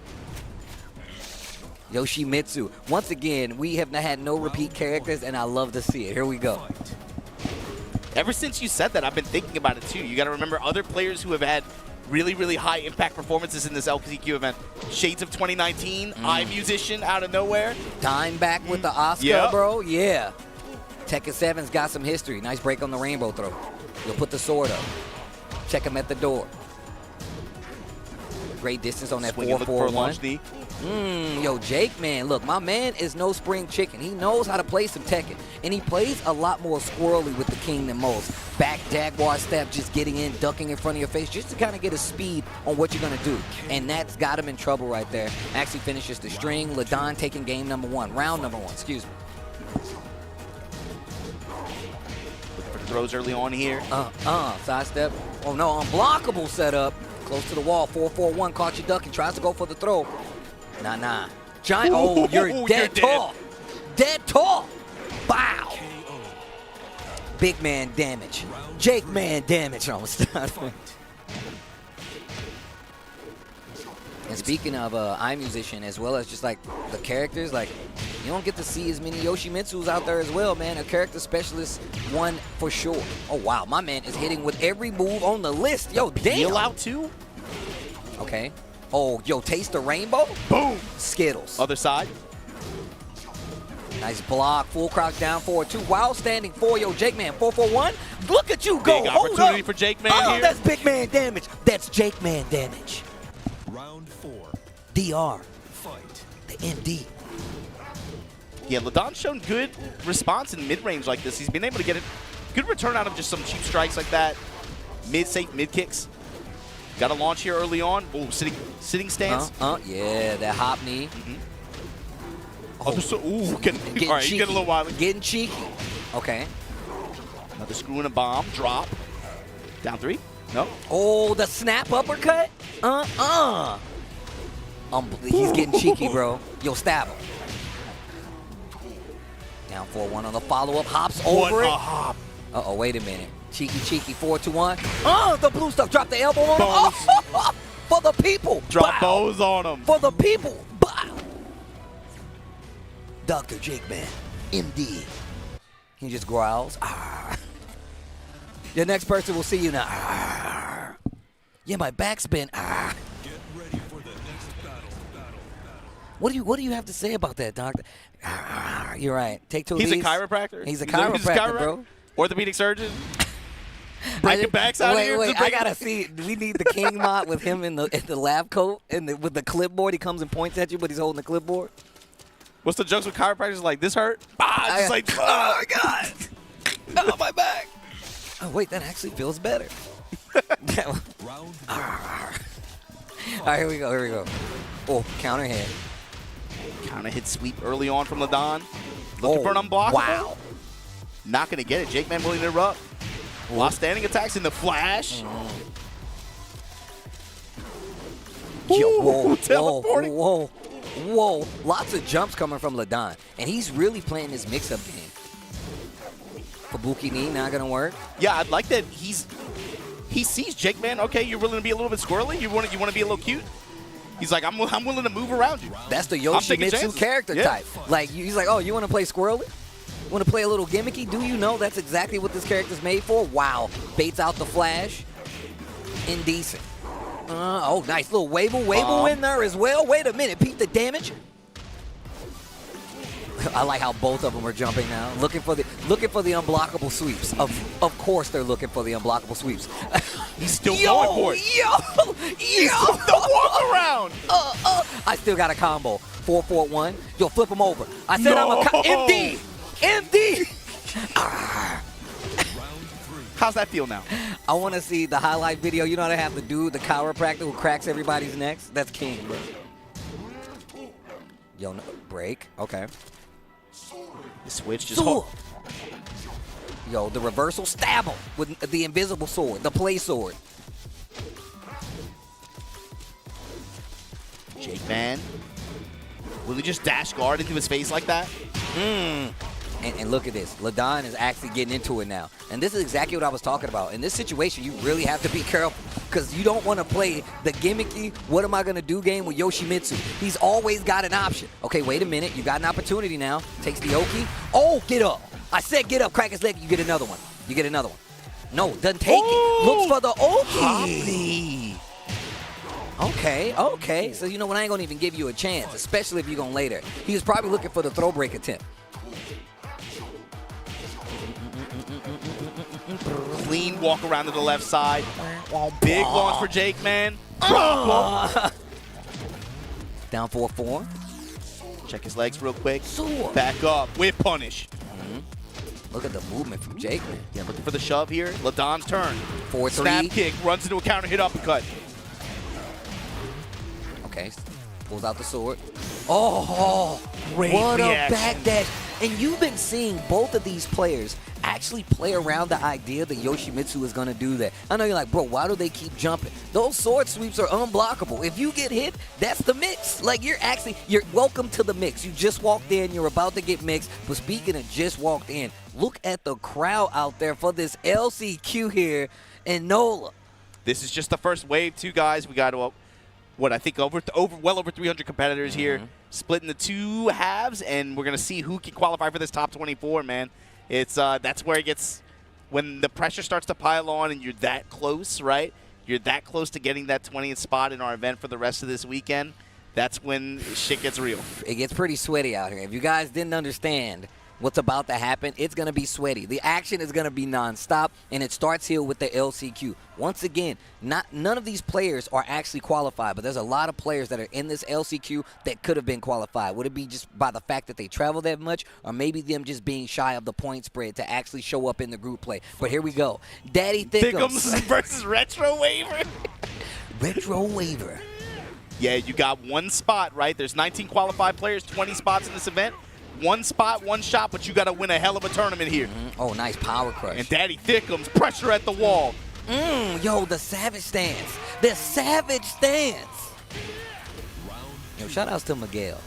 Yoshimitsu. Once again, we have not had no repeat characters, and I love to see it. Here we go. Ever since you said that, I've been thinking about it too. You got to remember other players who have had really, really high impact performances in this LCQ event. Shades of 2019, iMusician out of nowhere. Time back with the Asuka, Yep. bro. Yeah. Tekken 7's got some history. Nice break on the rainbow throw. You'll put the sword up. Check him at the door. Great distance on that Swinging, looking for a 4-4-1. launch knee. Yo, Jake, man, look, my man is no spring chicken. He knows how to play some Tekken, and he plays a lot more squirrely with the king than most. Back Jaguar step, just getting in, ducking in front of your face, just to kind of get a speed on what you're going to do. And that's got him in trouble right there. Actually finishes the string. Ladon taking round number one, excuse me. Looking for the throws early on here. Sidestep. Oh no, unblockable setup. Close to the wall. 4-4-1. Caught you ducking. Tries to go for the throw. Nah. Giant. Oh, you're dead tall. Dead tall. Bow. Big man damage. Jake man damage. Almost. And speaking of iMusician, as well as just like the characters, like you don't get to see as many Yoshimitsus out there as well, man. A character specialist, one for sure. Oh wow, my man is hitting with every move on the list. Yo, damn. Heal out too. Okay. Oh, yo, taste the rainbow. Boom. Skittles. Other side. Nice block. Full crouch down 4-2 while standing 4. Yo, Jake man 4-4-1. Look at you go. Big Hold opportunity up. for Jake man Oh, here. that's big man damage. That's Jake man damage. Round 4. DR. Fight. The MD. Yeah, Ladon's shown good response in mid-range like this. He's been able to get a good return out of just some cheap strikes like that. Safe mid kicks. Got a launch here early on. Oh, sitting stance. Yeah, that hop knee. All right, cheeky. you get a little wild. Getting cheeky. Okay. Another screw and a bomb. Drop. Down 3. No. Oh, the snap uppercut. He's getting cheeky, bro. Yo, stab him. Down 4-1 on the follow-up. Hops over What it. a hop. Uh-oh, wait a minute. Cheeky, 4-2-1. The blue stuff. Drop the elbow on him. Bows. Oh, for the people. Drop Bow. bows on him. For the people. Bow. Dr. Jake Man, MD. He just growls. Arr. The next person will see you now. Arr. Yeah, my back's been. Arr. Get ready for the next battle. What do you have to say about that, Doctor? Arr. You're right. Take 2 of He's these. a chiropractor. He's a chiropractor, bro. Orthopedic surgeon. Breaking backs out here. Wait, I gotta see. We need the King mod with him in the lab coat and with the clipboard. He comes and points at you, but he's holding the clipboard. What's the jokes with chiropractors? Like, this hurt? Just like, oh my God. Oh, my back. Oh, wait, that actually feels better. Round 1. All right, here we go. Oh, counter hit. Counter hit sweep early on from Ladon. Looking for an unblockable. Wow. Not going to get it. Jake man willing to interrupt. While standing attacks in the flash. Yo, whoa, teleporting. whoa. Lots of jumps coming from Ladon. And he's really playing this mix-up game. Kabuki knee, not going to work. Yeah, I'd like that he sees Jake man. Okay, you're willing to be a little bit squirrely? You want to be a little cute? He's like, I'm willing to move around you. That's the I'm taking Yoshimitsu chances. character Yeah. type. Like, he's like, oh, you want to play squirrely? You want to play a little gimmicky? Do you know that's exactly what this character's made for? Wow. Baits out the flash. Indecent. Oh, nice little wable in there as well. Wait a minute. Peep the damage. I like how both of them are jumping now. Looking for the unblockable sweeps. Of course they're looking for the unblockable sweeps. He's still going for it. Yo! The walk around. I still got a combo. 4-4-1. Yo, flip him over. I said I'm a MD. How's that feel now? I want to see the highlight video. You know how they have the dude, the chiropractor who cracks everybody's necks? That's King, bro. Yo, no, break. Okay. The switch just Sword. Yo, the reversal. Stab him with the invisible sword, the play sword. Jake man. Will he just dash guard into his face like that? And look at this. Ladon is actually getting into it now. And this is exactly what I was talking about. In this situation, you really have to be careful because you don't want to play the gimmicky, what am I going to do game with Yoshimitsu. He's always got an option. Okay, wait a minute. You got an opportunity now. Takes the Oki. Oh, get up. I said get up. Crack his leg. You get another one. No, doesn't take it. Looks for the Oki. Okay. So, you know what? I ain't going to even give you a chance, especially if you're going later. He was probably looking for the throw break attempt. Clean walk around to the left side. Big launch for Jake man. Drop him. Down 4-4. Check his legs real quick. Sword. Back up with punish. Look at the movement from Jake, man. Yeah, looking for the shove here. Ladon's turn. 4-3. Snap kick, runs into a counter hit uppercut. Okay, pulls out the sword. Oh, Great what reaction. a backdash. And you've been seeing both of these players actually play around the idea that Yoshimitsu is going to do that. I know you're like, bro, why do they keep jumping? Those sword sweeps are unblockable. If you get hit, that's the mix. Like, you're welcome to the mix. You just walked in, you're about to get mixed. But speaking of just walked in, look at the crowd out there for this LCQ here in NOLA. This is just the first wave, too, guys. We got, what I think, well over 300 competitors here, split into two halves, and we're going to see who can qualify for this top 24, man. It's that's where it gets, when the pressure starts to pile on and you're that close, right? You're that close to getting that 20th spot in our event for the rest of this weekend. That's when shit gets real. It gets pretty sweaty out here. If you guys didn't understand what's about to happen, it's going to be sweaty. The action is going to be nonstop, and it starts here with the LCQ. Once again, none of these players are actually qualified, but there's a lot of players that are in this LCQ that could have been qualified. Would it be just by the fact that they travel that much, or maybe them just being shy of the point spread to actually show up in the group play? But here we go. Daddy Thiccems versus Retrowaver. Retrowaver. Yeah, you got one spot, right? There's 19 qualified players, 20 spots in this event. One spot, one shot, but you got to win a hell of a tournament here. Oh, nice power crush. And Daddy Thiccems, pressure at the wall. Yo, the savage stance. The savage stance. Yo, shout-outs to Miguel.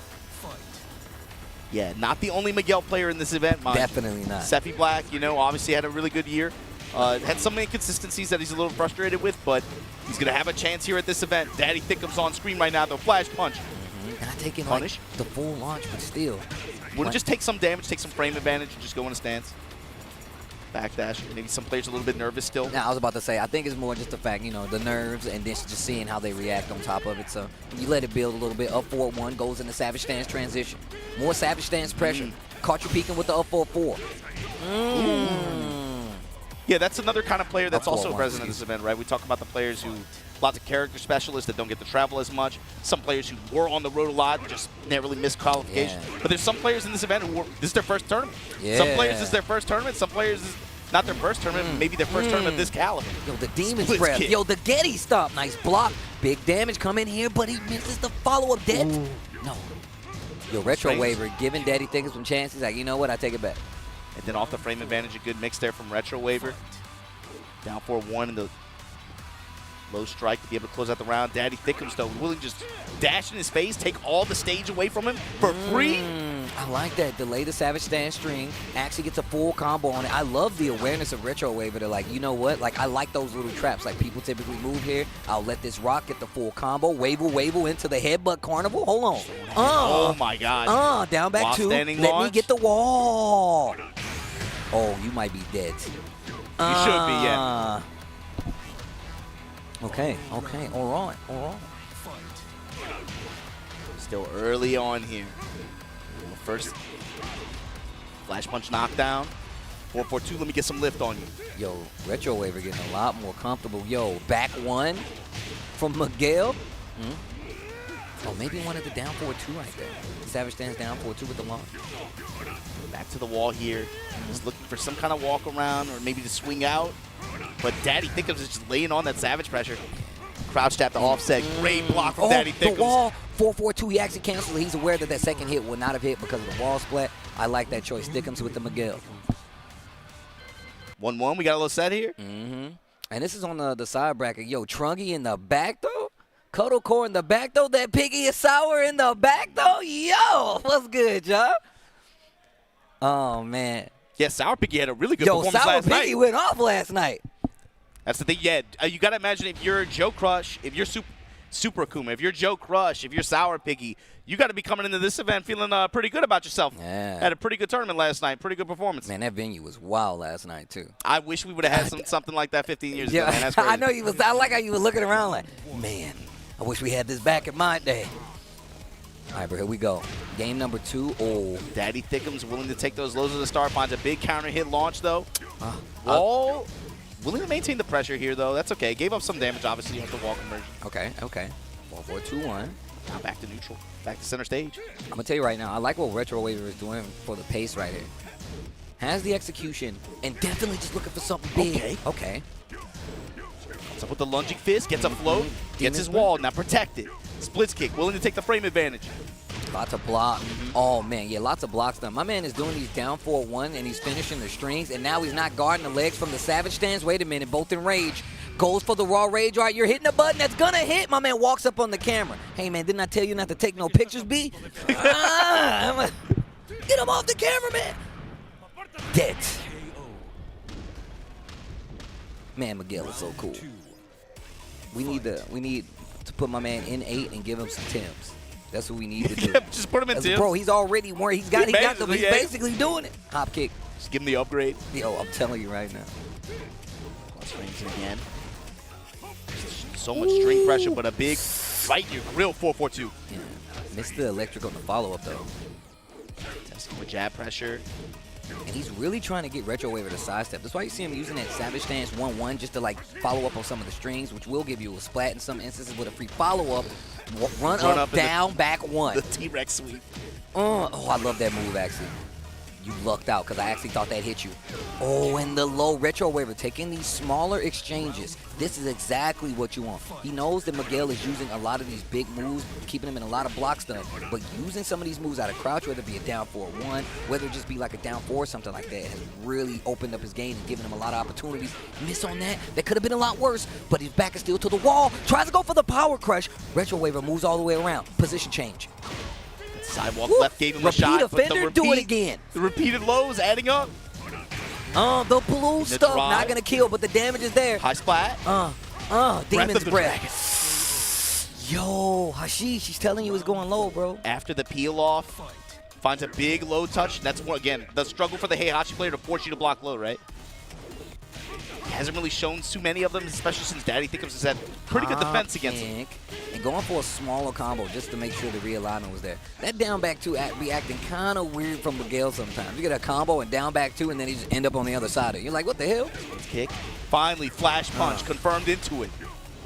Yeah, not the only Miguel player in this event, mind. Definitely not. Sephi Black, obviously had a really good year. Had some inconsistencies that he's a little frustrated with, but he's going to have a chance here at this event. Daddy Thiccems on screen right now, though. Flash punch. Not taking punish like the full launch, but still. Wouldn't just take some damage, take some frame advantage, and just go in a stance. Backdash. Maybe some players a little bit nervous still. Now, I was about to say, I think it's more just the fact, the nerves and then just seeing how they react on top of it. So you let it build a little bit. Up 4-1, goes into Savage Stance transition. More Savage Stance pressure. Caught you peeking with the up 4-4. Yeah, that's another kind of player that's also present at this excuse event, right? We talk about the players who, lots of character specialists that don't get to travel as much. Some players who were on the road a lot, just narrowly missed qualification. Yeah. But there's some players in this event who this is their first tournament. Yeah. Some players this is their first tournament. Some players is not their first tournament, maybe their first tournament of this caliber. Yo, the Demon Split Breath. kick. Yo, the Getty stop. Nice block. Big damage come in here, but he misses the follow-up death. No. Yo, Retrowaver giving Daddy Thiccems some chances. Like, you know what? I take it back. And then off the frame advantage, a good mix there from Retrowaver. Down 4-1 in the low strike to be able to close out the round. Daddy Thiccems, though, willing to just dash in his face, take all the stage away from him for free. I like that. Delay the Savage Stance string. Actually gets a full combo on it. I love the awareness of Retrowaver. They're like, you know what? Like, I like those little traps. Like, people typically move here. I'll let this rock get the full combo. Wavle into the headbutt carnival. Hold on. Oh, my God. Down back While 2. standing Let launch. me get the wall. Oh, you might be dead. You should be, yeah. Okay. All right. Still early on here. First flash punch knockdown. 4-4-2, let me get some lift on you. Yo, Retrowaver getting a lot more comfortable. Yo, back 1 from Miguel. Oh, maybe one at the down 4-2 right there. Savage stands down 4-2 with the launch. Back to the wall here. Just looking for some kind of walk around or maybe to swing out. But Daddy Thiccems is just laying on that Savage pressure. Crouch tap to offset. Great block from Daddy Thiccems. The wall, 4-4-2, he actually canceled. He's aware that that second hit would not have hit because of the wall splat. I like that choice. Thiccems with the Miguel. 1-1, we got a little set here. And this is on the side bracket. Yo, Trungy in the back, though. Cuddle Core in the back, though. That Piggy is sour in the back, though. Yo, what's good, y'all? Oh, man. Yeah, Sour Piggy had a really good performance Sour last night. Piggy went off last night. That's the thing. Yeah, you got to imagine if you're Joe Crush, if you're Super Akuma, if you're Joe Crush, if you're Sour Piggy, you got to be coming into this event feeling pretty good about yourself. Yeah. Had a pretty good tournament last night. Pretty good performance. Man, that venue was wild last night, too. I wish we would have had something like that 15 years ago, man. That's crazy. I know you was. I like how you were looking around like, man, I wish we had this back in my day. All right, bro, here we go. Game number 2. Oh. Daddy Thiccems willing to take those lows of the start. Finds a big counter hit launch, though. Wall willing to maintain the pressure here, though. That's okay. Gave up some damage, obviously, with the wall conversion. Okay. 4-4-2-1. Now back to neutral. Back to center stage. I'm going to tell you right now, I like what Retrowaver is doing for the pace right here. Has the execution and definitely just looking for something big. Okay. Comes up with the lunging fist. Gets a float. Gets his wall. Now protected. Splits kick. Willing to take the frame advantage. Lots of block. Oh, man, yeah, lots of blocks done. My man is doing these down 4-1, and he's finishing the strings, and now he's not guarding the legs from the Savage stance. Wait a minute, both in rage. Goes for the raw rage. All right, you're hitting a button that's going to hit. My man walks up on the camera. Hey, man, didn't I tell you not to take no pictures, B? Get him off the camera, man. Dead. Man, Miguel is so cool. We need to put my man in 8 and give him some Tims. That's what we need to do. Just put him in Tims. Bro, he's already where he's basically doing it. Hop kick. Just give him the upgrade. Yo, I'm telling you right now. Plus range again. So much string pressure, but a big right in your grill 4-4-2. Yeah. Missed the electric on the follow-up, though. Testing with jab pressure. And he's really trying to get Retrowaver to sidestep. That's why you see him using that Savage stance 1-1 just to like follow up on some of the strings, which will give you a splat in some instances with a free follow-up. Run up, down, back 1. The T-Rex sweep. Oh, I love that move, actually. You lucked out because I actually thought that hit you. Oh, and the low Retrowaver, taking these smaller exchanges. This is exactly what you want. He knows that Miguel is using a lot of these big moves, keeping him in a lot of block stuff, but using some of these moves out of crouch, whether it be a down 4-1, whether it just be like a down 4 or something like that, has really opened up his game and given him a lot of opportunities. Miss on that. That could have been a lot worse, but his back is still to the wall. Tries to go for the power crush. Retrowaver moves all the way around. Position change. Sidewalk left gave him a shot. Offender, do it again. The repeated lows adding up. The blue stuff not gonna kill, but the damage is there. High splat. Demon's breath. Yo, Hashi, she's telling you it's going low, bro. After the peel off, finds a big low touch. That's one again the struggle for the Heihachi player to force you to block low, right? Hasn't really shown too many of them, especially since Daddy Thiccems has had pretty good defense against him. And going for a smaller combo just to make sure the realignment was there. That down back 2 be acting kind of weird from Miguel sometimes. You get a combo and down back 2, and then he just end up on the other side of it. You're like, what the hell? Kick. Finally, flash punch confirmed into it.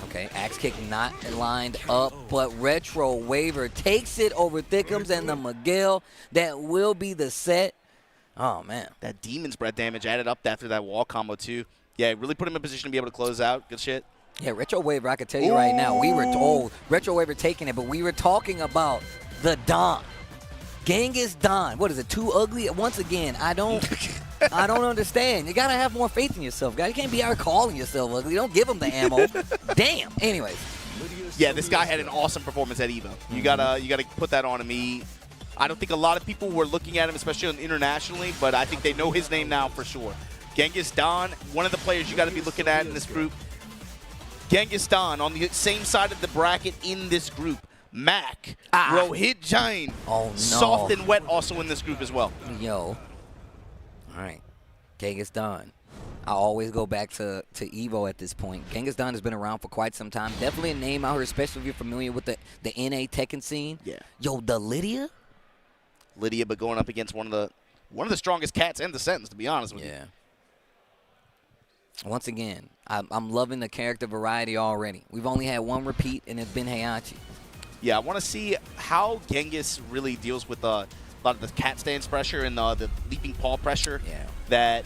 Okay, axe kick not lined up, but Retrowaver takes it over Thiccems and the Miguel. That will be the set. Oh, man. That Demon's Breath damage added up after that wall combo, too. Yeah, it really put him in position to be able to close out. Good shit. Yeah, Retrowaver, I can tell you right now, we were told Retrowaver taking it, but we were talking about the Don. Genghis Don. What is it, too ugly? Once again, I don't understand. You got to have more faith in yourself, guys. You can't be out calling yourself ugly. Don't give him the ammo. Damn. Anyways. Yeah, this guy had an awesome performance at EVO. You gotta put that on him. I don't think a lot of people were looking at him, especially internationally, but I think they know his name now for sure. Genghis Don, one of the players you got to be looking at in this group. Genghis Don on the same side of the bracket in this group. Mac, Rohit Jain, soft and wet also in this group as well. Yo. All right. Genghis Don. I always go back to EVO at this point. Genghis Don has been around for quite some time. Definitely a name out here, especially if you're familiar with the NA Tekken scene. Yeah. Yo, the Lidia? Lidia, but going up against one of the strongest cats in the sentence, to be honest with you. Yeah. Once again, I'm loving the character variety already. We've only had one repeat, and it's been Heihachi. Yeah, I want to see how Genghis really deals with a lot of the cat stance pressure and the leaping paw pressure that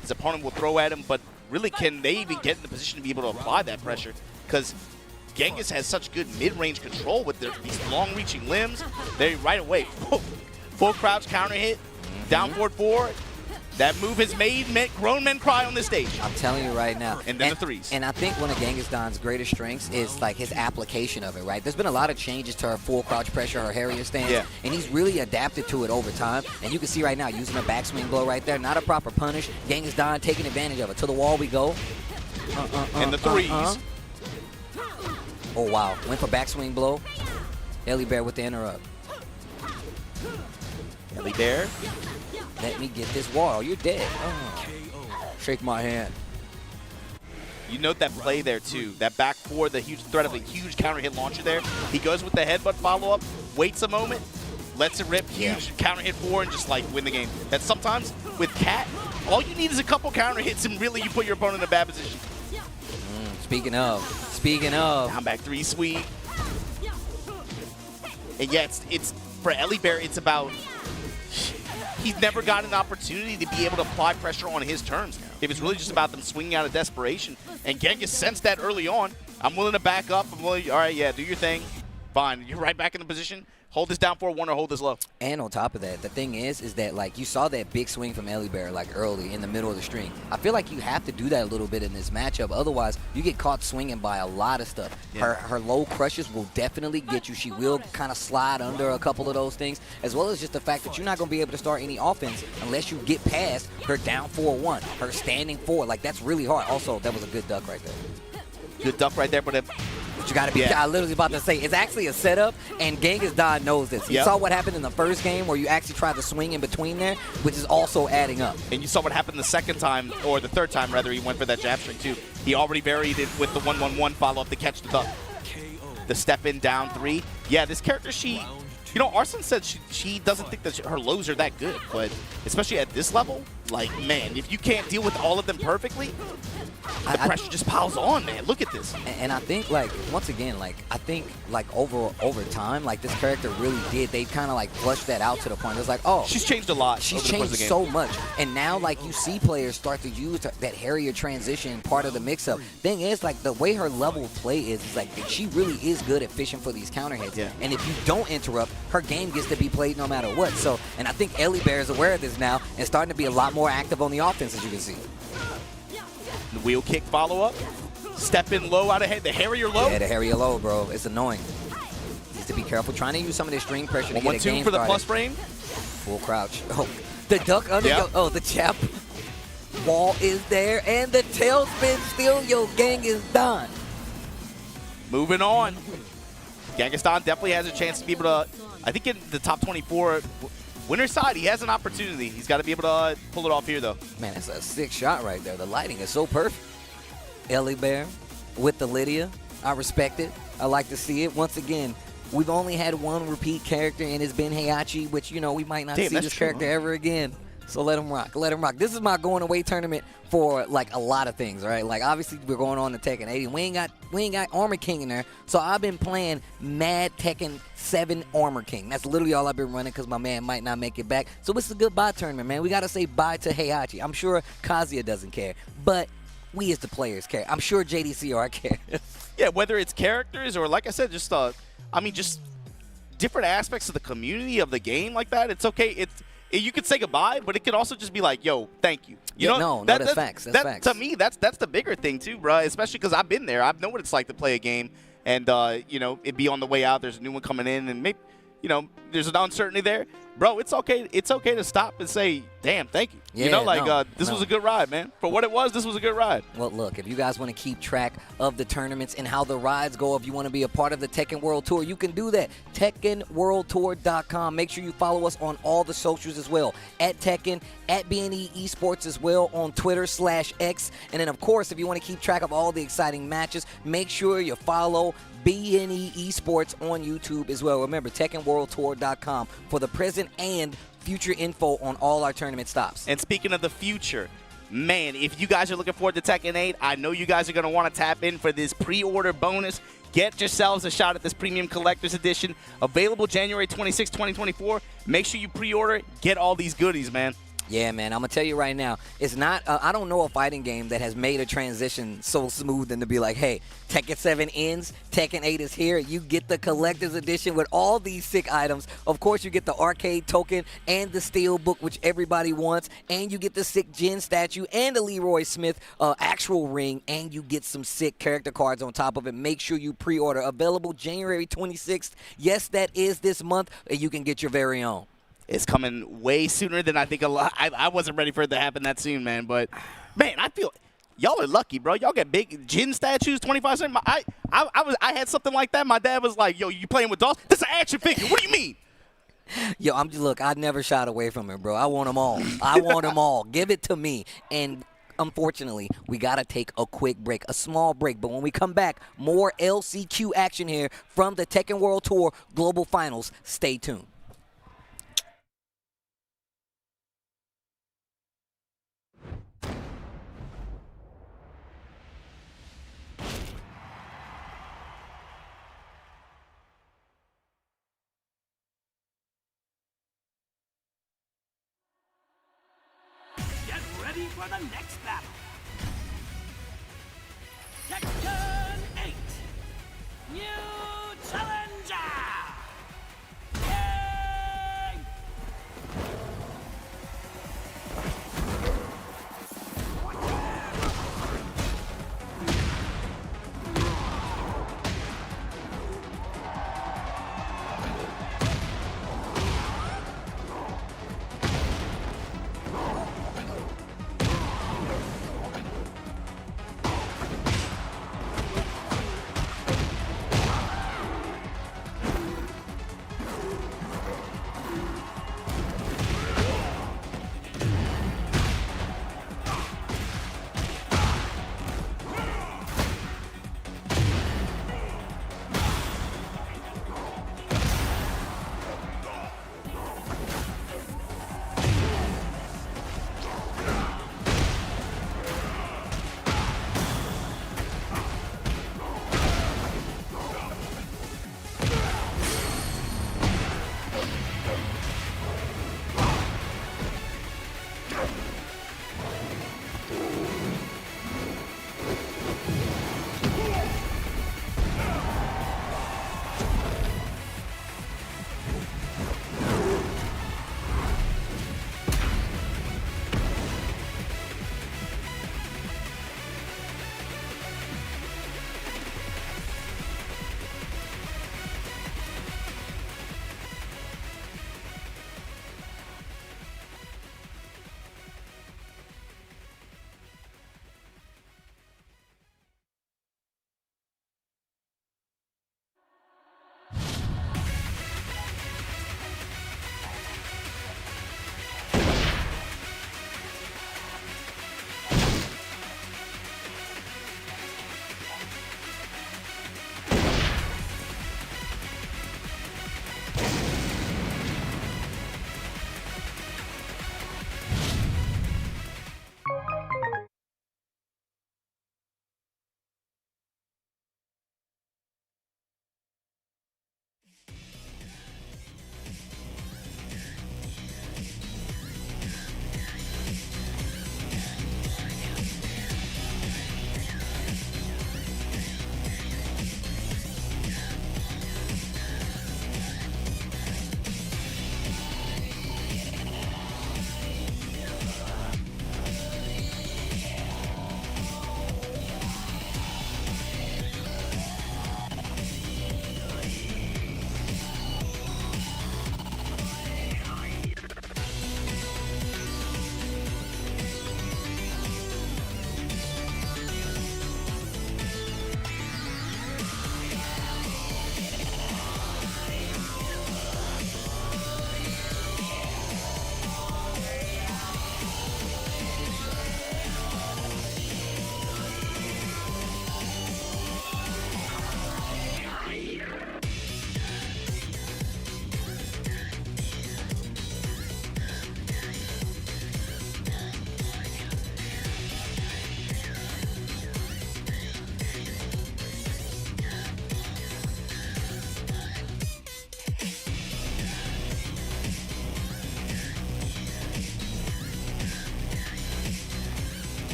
his opponent will throw at him, but really can they even get in the position to be able to apply that pressure? Because Genghis has such good mid-range control with these long-reaching limbs. They right away, full crouch counter hit, down forward 4. That move has made grown men cry on this stage. I'm telling you right now. And then the threes. And I think one of Genghis Don's greatest strengths is like his application of it, right? There's been a lot of changes to her full crouch pressure, her Harrier stance, and he's really adapted to it over time. And you can see right now, using a backswing blow right there, not a proper punish. Genghis Don taking advantage of it. To the wall we go. And the threes. Oh, wow. Went for backswing blow. Ellie Bear with the interrupt. Ellie Bear. Let me get this wall. You're dead. Oh. Shake my hand. You note that play there, too. That back 4, the huge threat of a huge counter hit launcher there. He goes with the headbutt follow-up, waits a moment, lets it rip, huge counter hit 4, and just, like, win the game. That sometimes, with Cat, all you need is a couple counter hits, and really you put your opponent in a bad position. Speaking of. Down back 3 sweep. And yeah, it's for Ellie Bear, it's about... He's never got an opportunity to be able to apply pressure on his terms. It was really just about them swinging out of desperation. And Genghis sensed that early on. I'm willing to back up. I'm willing, all right, yeah, do your thing. Fine. You're right back in the position. Hold this down 4-1 or hold this low. And on top of that, the thing is that, like, you saw that big swing from Bear, like, early in the middle of the string. I feel like you have to do that a little bit in this matchup. Otherwise, you get caught swinging by a lot of stuff. Yeah. Her low crushes will definitely get you. She will kind of slide under a couple of those things, as well as just the fact that you're not going to be able to start any offense unless you get past her down 4-1, her standing 4. Like, that's really hard. Also, that was a good duck right there. Good duck right there, but you got to be. I literally about to say it's actually a setup, and Genghis knows this. He saw what happened in the first game where you actually tried to swing in between there, which is also adding up. And you saw what happened the second time, or the third time rather. He went for that jab string too. He already varied it with the 1-1-1 follow up to catch the duck. The step in down 3. Yeah, this character, you know, Arslan said she doesn't think that her lows are that good, but especially at this level, like, man, if you can't deal with all of them perfectly, the pressure just piles on, man. Look at this. And I think, like, once again, like, I think, like, over time, like, this character really did. They kind of, like, flushed that out to the point. It's like, oh. She's changed a lot. She's changed so much. And now, like, you see players start to use that Harrier transition part of the mix-up. Thing is, like, the way her level of play is like, she really is good at fishing for these counter hits. Yeah. And if you don't interrupt, her game gets to be played no matter what. So, and I think Bear is aware of this now and starting to be a lot more active on the offense, as you can see. The wheel kick follow-up. Step in low out ahead. The Harrier low. Yeah, the Harrier low, bro. It's annoying. Needs to be careful. Trying to use some of this string pressure to get a game 1-2 for the started. plus frame. Full crouch. Oh, the duck under. Oh, the chap wall is there. And the tailspin still. Yo, gang is done. Moving on. Genghis definitely has a chance to be able to, I think in the top 24 winner's side, he has an opportunity. He's got to be able to pull it off here, though. Man, that's a sick shot right there. The lighting is so perfect. Bear with the Lidia. I respect it. I like to see it. Once again, we've only had one repeat character, and it's been Heihachi, which, you know, we might not see this character ever again. So let him rock. Let him rock. This is my going away tournament for, like, a lot of things, right? Like, obviously, we're going on to Tekken 80. We ain't got Armor King in there. So I've been playing Mad Tekken 7 Armor King. That's literally all I've been running because my man might not make it back. So it's a goodbye tournament, man. We got to say bye to Heihachi. I'm sure Kazuya doesn't care. But we as the players care. I'm sure JDCR cares. Yeah, whether it's characters or, like I said, just, just different aspects of the community of the game like that. It's okay. You could say goodbye, but it could also just be like, yo, thank you. You know, that's facts. That's facts. To me, that's the bigger thing, too, bro, especially because I've been there. I know what it's like to play a game and, you know, it be on the way out. There's a new one coming in, and maybe, you know, there's an uncertainty there. Bro, it's okay. It's okay to stop and say, damn, thank you. Yeah, you know, like, this was a good ride, man. For what it was, this was a good ride. Well, look, if you guys want to keep track of the tournaments and how the rides go, if you want to be a part of the Tekken World Tour, you can do that. TekkenWorldTour.com. Make sure you follow us on all the socials as well. At Tekken, at BNE Esports as well on Twitter/X. And then, of course, if you want to keep track of all the exciting matches, make sure you follow BNE Esports on YouTube as well. Remember, TekkenWorldTour.com for the present and future info on all our tournament stops. And speaking of the future, man, if you guys are looking forward to Tekken 8, I know you guys are going to want to tap in for this pre-order bonus. Get yourselves a shot at this Premium Collector's Edition. Available January 26, 2024. Make sure you pre-order. Get all these goodies, man. Yeah, man, I'm going to tell you right now, it's not, I don't know a fighting game that has made a transition so smooth than to be like, hey, Tekken 7 ends, Tekken 8 is here, you get the collector's edition with all these sick items. Of course, you get the arcade token and the steel book, which everybody wants, and you get the sick Jin statue and the Leroy Smith actual ring, and you get some sick character cards on top of it. Make sure you pre-order. Available January 26th. Yes, that is this month, and you can get your very own. It's coming way sooner than I think a lot. I wasn't ready for it to happen that soon, man. But, man, I feel y'all are lucky, bro. Y'all get big Jin statues, 25 cents. I had something like that. My dad was like, yo, you playing with dolls? This is an action figure. What do you mean? Yo, look, I never shied away from it, bro. I want them all. I want them all. Give it to me. And unfortunately, we got to take a quick break, a small break. But when we come back, more LCQ action here from the Tekken World Tour Global Finals. Stay tuned. Ready for the next battle. Tekken 8. New challenger.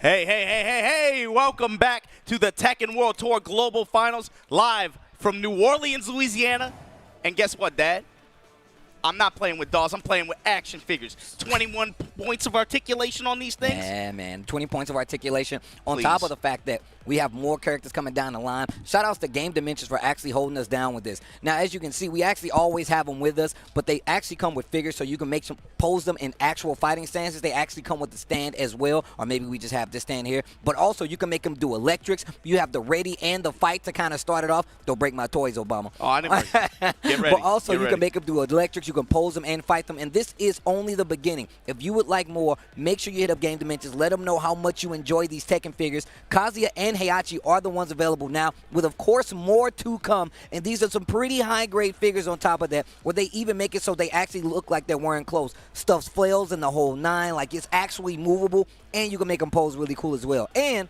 Hey, welcome back to the Tekken World Tour Global Finals, live from New Orleans, Louisiana. And guess what, Dad? I'm not playing with dolls, I'm playing with action figures. 21 points of articulation on these things. Yeah, man, 20 points of articulation on Please. top of the fact that we have more characters coming down the line. Shout outs to Game Dimensions for actually holding us down with this. Now, as you can see, we actually always have them with us, but they actually come with figures, so you can pose them in actual fighting stances. They actually come with the stand as well, or maybe we just have this stand here. But also, you can make them do electrics. You have the ready and the fight to kind of start it off. Don't break my toys, Obama. Oh, I didn't break. Get ready. But also, you can make them do electrics. You can pose them and fight them, and this is only the beginning. If you would like more, make sure you hit up Game Dimensions. Let them know how much you enjoy these Tekken figures. Kazuya and Heihachi are the ones available now, with, of course, more to come. And these are some pretty high-grade figures on top of that, where they even make it so they actually look like they're wearing clothes. Stuffs flails and the whole nine. Like, it's actually movable, and you can make them pose really cool as well. And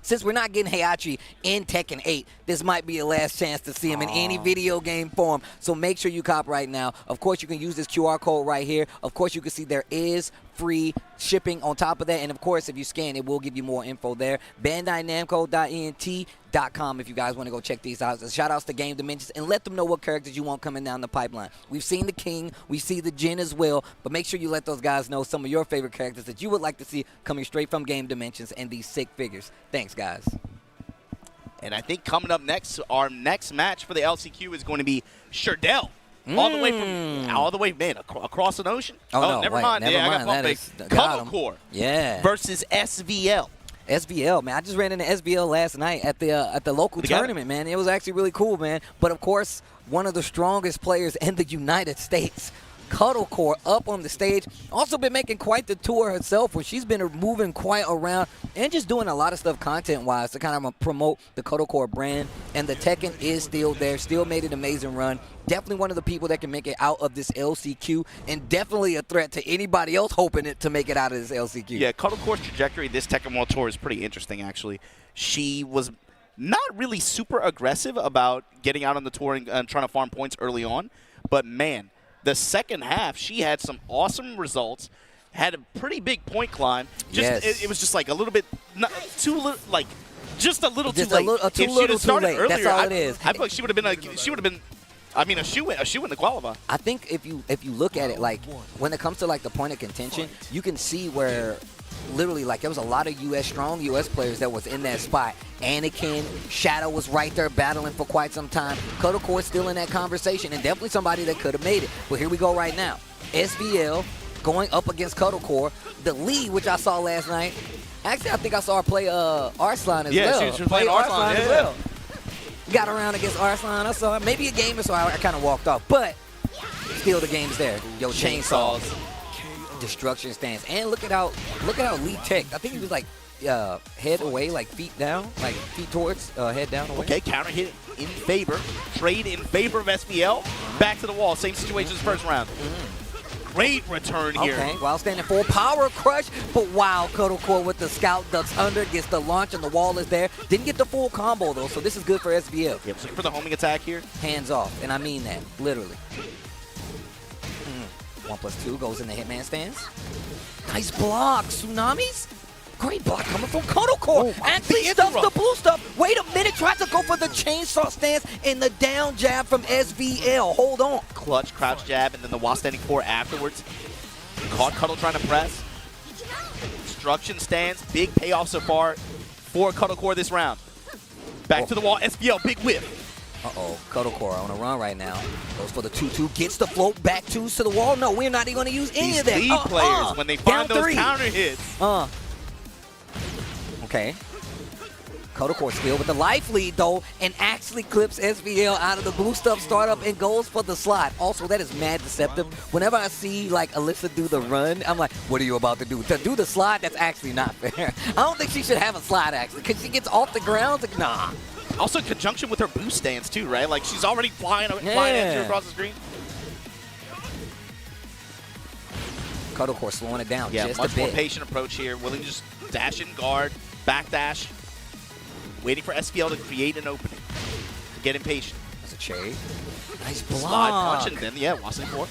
since we're not getting Heihachi in Tekken 8, this might be your last chance to see him in any video game form. So make sure you cop right now. Of course, you can use this QR code right here. Of course, you can see there is free shipping on top of that. And, of course, if you scan, it will give you more info there. Bandai Namco.ent.com if you guys want to go check these out. So shout outs to Game Dimensions, and let them know what characters you want coming down the pipeline. We've seen the King. We see the Jin as well. But make sure you let those guys know some of your favorite characters that you would like to see coming straight from Game Dimensions and these sick figures. Thanks, guys. And I think coming up next, our next match for the LCQ is going to be Sherdell. All the way, man, across an ocean. Oh, no, never wait, mind. never I mind. got Cuddle Core versus SVL. SVL, man. I just ran into SVL last night at the local tournament, man. It was actually really cool, man. But, of course, one of the strongest players in the United States, Cuddle Core, up on the stage. Also been making quite the tour herself, where she's been moving quite around and just doing a lot of stuff content-wise to kind of promote the Cuddle Core brand. And the Tekken is still there, still made an amazing run. Definitely one of the people that can make it out of this LCQ, and definitely a threat to anybody else hoping to make it out of this LCQ. Yeah, Cuddle Core's trajectory this Tekken World Tour is pretty interesting, actually. She was not really super aggressive about getting out on the tour and trying to farm points early on, but, man, the second half, she had some awesome results, had a pretty big point climb. It was just like a little bit, too little, like just a little too late. If she'd have started earlier, that's all it is. I feel like she would have been. I mean, a shoe in the qualify. I think if you look at it, like when it comes to like the point of contention, you can see where literally like there was a lot of strong U.S. players that was in that spot. Anakin, Shadow was right there battling for quite some time. Cuddle Core still in that conversation, and definitely somebody that could have made it. But here we go right now. SVL going up against Cuddle Core. The lead, which I saw last night. Actually, I think I saw her play Arslan as well. Yeah, she was playing Arslan as well. Got around against Arslan. I saw maybe a game or so. I kind of walked off, but still the game's there. Yo, chainsaws, destruction stance, and look at how Lee Tech. I think he was like head away, like feet down, like feet towards, head down away. Okay, counter hit in favor, trade in favor of SVL. Back to the wall, same situation as first round. Great return here. Okay, while standing full power crush, but wow, Cuddle Core with the scout ducks under, gets the launch, and the wall is there. Didn't get the full combo though, so this is good for SVL. Yep, looking for the homing attack here. Hands off, and I mean that, literally. 1+2 goes in the Hitman stance. Nice block, Tsunamis. Great block coming from Cuddle Core. Actually stuffs the blue stuff. Wait a minute, tries to go for the chainsaw stance and the down jab from SVL. Hold on. Clutch, crouch jab, and then the while standing core afterwards. Caught Cuddle trying to press. Destruction stance, big payoff so far for Cuddle Core this round. Back to the wall, SVL, big whip. Uh-oh, Cuddle Core on a run right now. Goes for the 2-2, gets the float, back twos to the wall. No, we're not even going to use any of that. These lead players, when they find those counter hits. Okay. Cuddle Core still with the life lead, though, and actually clips SVL out of the blue stuff startup and goes for the slide. Also, that is mad deceptive. Whenever I see, like, Alisa do the run, I'm like, what are you about to do? To do the slide, that's actually not fair. I don't think she should have a slide, actually, because she gets off the ground. Like, nah. Also, in conjunction with her boost stance, too, right? Like, she's already flying at you across the screen. Cuddle Core slowing it down just a bit. Much more patient approach here. Willing to just dash in guard, backdash, waiting for SVL to create an opening. To get impatient. That's a chase. Nice block. Slide punch, and then, Watson 4.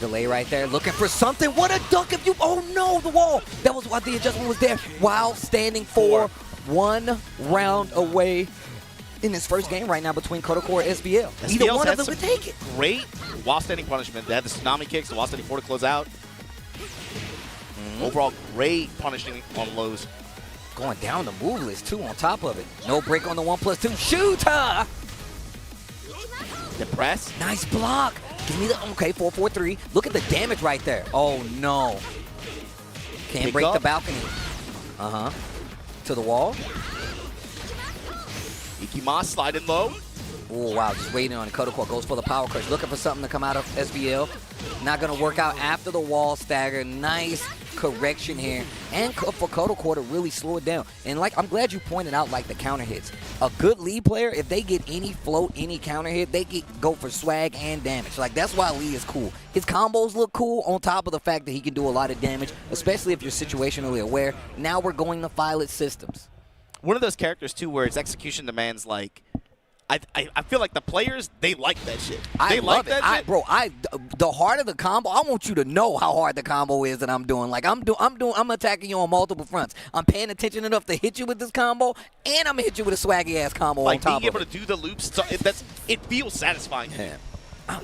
Delay right there, looking for something. What a dunk if you, oh no, the wall. That was why the adjustment was there while standing for 1 round away in his first game right now between Kotocore and SBL. Either one of them would take it. Great while standing punishment. They had the tsunami kicks, the while standing 4 to close out. Overall, great punishing on lows. Going down the move list too on top of it. No break on the 1+2 shooter. The press. Nice block. Give me the, okay, 4-4-3. Look at the damage right there. Oh no. Can't Pick break up. the balcony. To the wall. Ikima sliding low. Oh wow, just waiting on it. Kotocore goes for the power crush. Looking for something to come out of SBL. Not gonna work out after the wall stagger. Nice correction here. And for Kotocore to really slow it down. And like, I'm glad you pointed out like the counter hits. A good lead player, if they get any float, any counter hit, they go for swag and damage. Like that's why Lee is cool. His combos look cool on top of the fact that he can do a lot of damage, especially if you're situationally aware. Now we're going to Violet systems. One of those characters too where its execution demands like, I feel like the players, they like that shit. They like that shit. Bro, the harder the combo, I want you to know how hard the combo is that I'm doing. Like I'm attacking you on multiple fronts. I'm paying attention enough to hit you with this combo, and I'm gonna hit you with a swaggy ass combo Like on top of it. being able to do the loops, it feels satisfying. Yeah.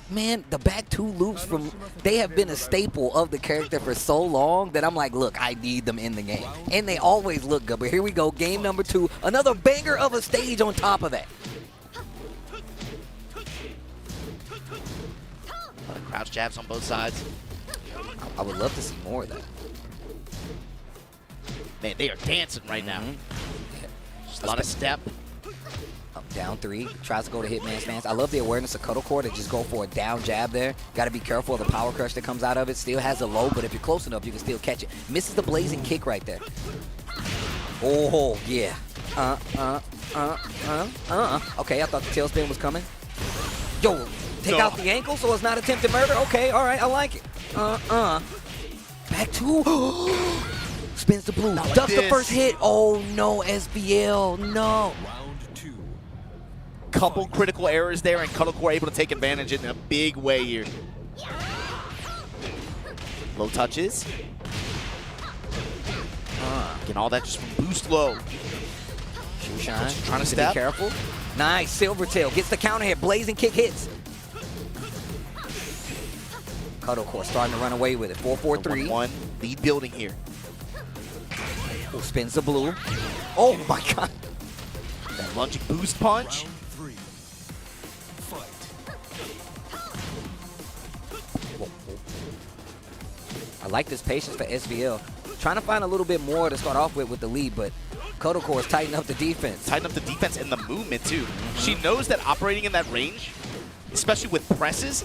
Man, the back 2 loops they have been a staple of the character for so long that I'm like, look, I need them in the game. And they always look good. But here we go, game number 2. Another banger of a stage on top of that. A lot of crouch jabs on both sides. I would love to see more of that. Man, they are dancing right now. Just a lot of step. Up, down 3, tries to go to Hitman stance. I love the awareness of Kotocore to just go for a down jab there. Got to be careful of the power crush that comes out of it. Still has a low, but if you're close enough, you can still catch it. Misses the blazing kick right there. Oh, yeah. Okay, I thought the tail spin was coming. Yo, take out the ankle so it's not attempted murder. Okay, all right, I like it. Back 2. Spins the blue. Like Ducks the this. first hit. Oh, no, SBL. No. Couple critical errors there, and Kotocore able to take advantage in a big way here. Low touches. Getting all that just from boost low. Shoe shine. Trying to Be step. careful. Nice. Silvertail gets the counter hit. Blazing kick hits. Kotocore starting to run away with it. 4-4-3. 1-1. Lead building here. Oh, spins the blue. Oh my God. That lunging boost punch. I like this patience for SVL. Trying to find a little bit more to start off with the lead, but Kotocore is tightening up the defense. Tighten up the defense and the movement too. She knows that operating in that range, especially with presses,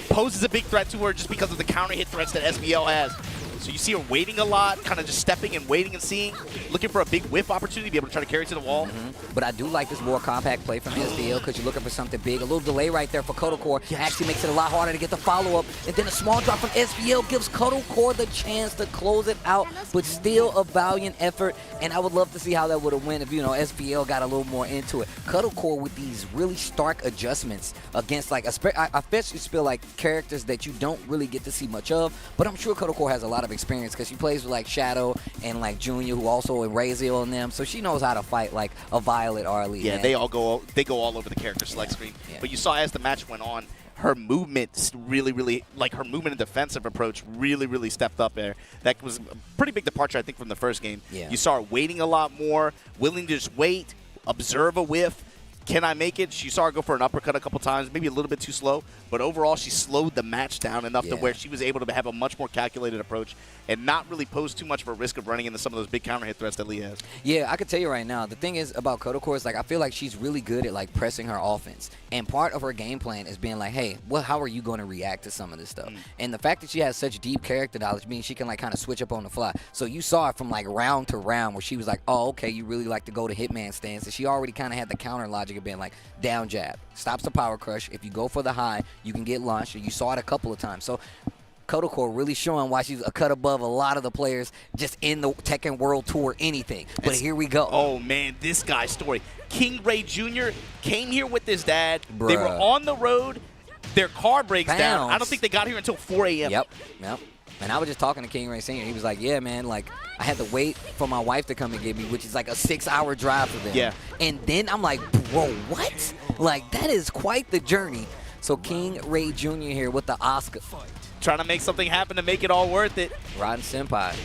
poses a big threat to her just because of the counter hit threats that SBL has. So you see her waiting a lot, kind of just stepping and waiting and seeing, looking for a big whiff opportunity to be able to try to carry it to the wall. But I do like this more compact play from SBL because you're looking for something big. A little delay right there for Kotocore actually makes it a lot harder to get the follow-up. And then a small drop from SBL gives Kotocore the chance to close it out, but still a valiant effort. And I would love to see how that would have went if, you know, SBL got a little more into it. Kotocore with these really stark adjustments against, like, I especially feel like characters that you don't really get to see much of, but I'm sure Kotocore has a lot of experience because she plays with like Shadow and like Junior, who also in Raziel and them, so she knows how to fight like a Violet or a Lee. Yeah, they go all over the character select screen. Yeah. But you saw as the match went on, her movement really, like her movement and defensive approach really stepped up there. That was a pretty big departure, I think, from the first game. Yeah. You saw her waiting a lot more, willing to just wait, observe a whiff. Can I make it? She saw her go for an uppercut a couple times, maybe a little bit too slow, but overall she slowed the match down enough to where she was able to have a much more calculated approach and not really pose too much of a risk of running into some of those big counter hit threats that Lee has. Yeah, I could tell you right now, the thing is about Kotocore is like I feel like she's really good at like pressing her offense. And part of her game plan is being like, hey, well, how are you going to react to some of this stuff? And the fact that she has such deep character knowledge means she can like kind of switch up on the fly. So you saw it from like round to round where she was like, oh, okay, you really like to go to Hitman stance. And she already kind of had the counter logic of being like down jab, stops the power crush. If you go for the high, you can get launched. And you saw it a couple of times. So Kotocore really showing why she's a cut above a lot of the players just in the Tekken World Tour anything. But here we go. Oh, man, this guy's story. Kingreyjr Jr. came here with his dad. Bruh. They were on the road. Their car breaks down. I Bounce. don't think they got here until 4 a.m. Yep. And I was just talking to Kingreyjr Sr. He was like, yeah, man, like, I had to wait for my wife to come and get me, which is like a 6-hour drive for them. Yeah. And then I'm like, bro, what? Like, that is quite the journey. So Kingreyjr Jr. here with the Asuka. Trying to make something happen to make it all worth it. Rotten Senpai.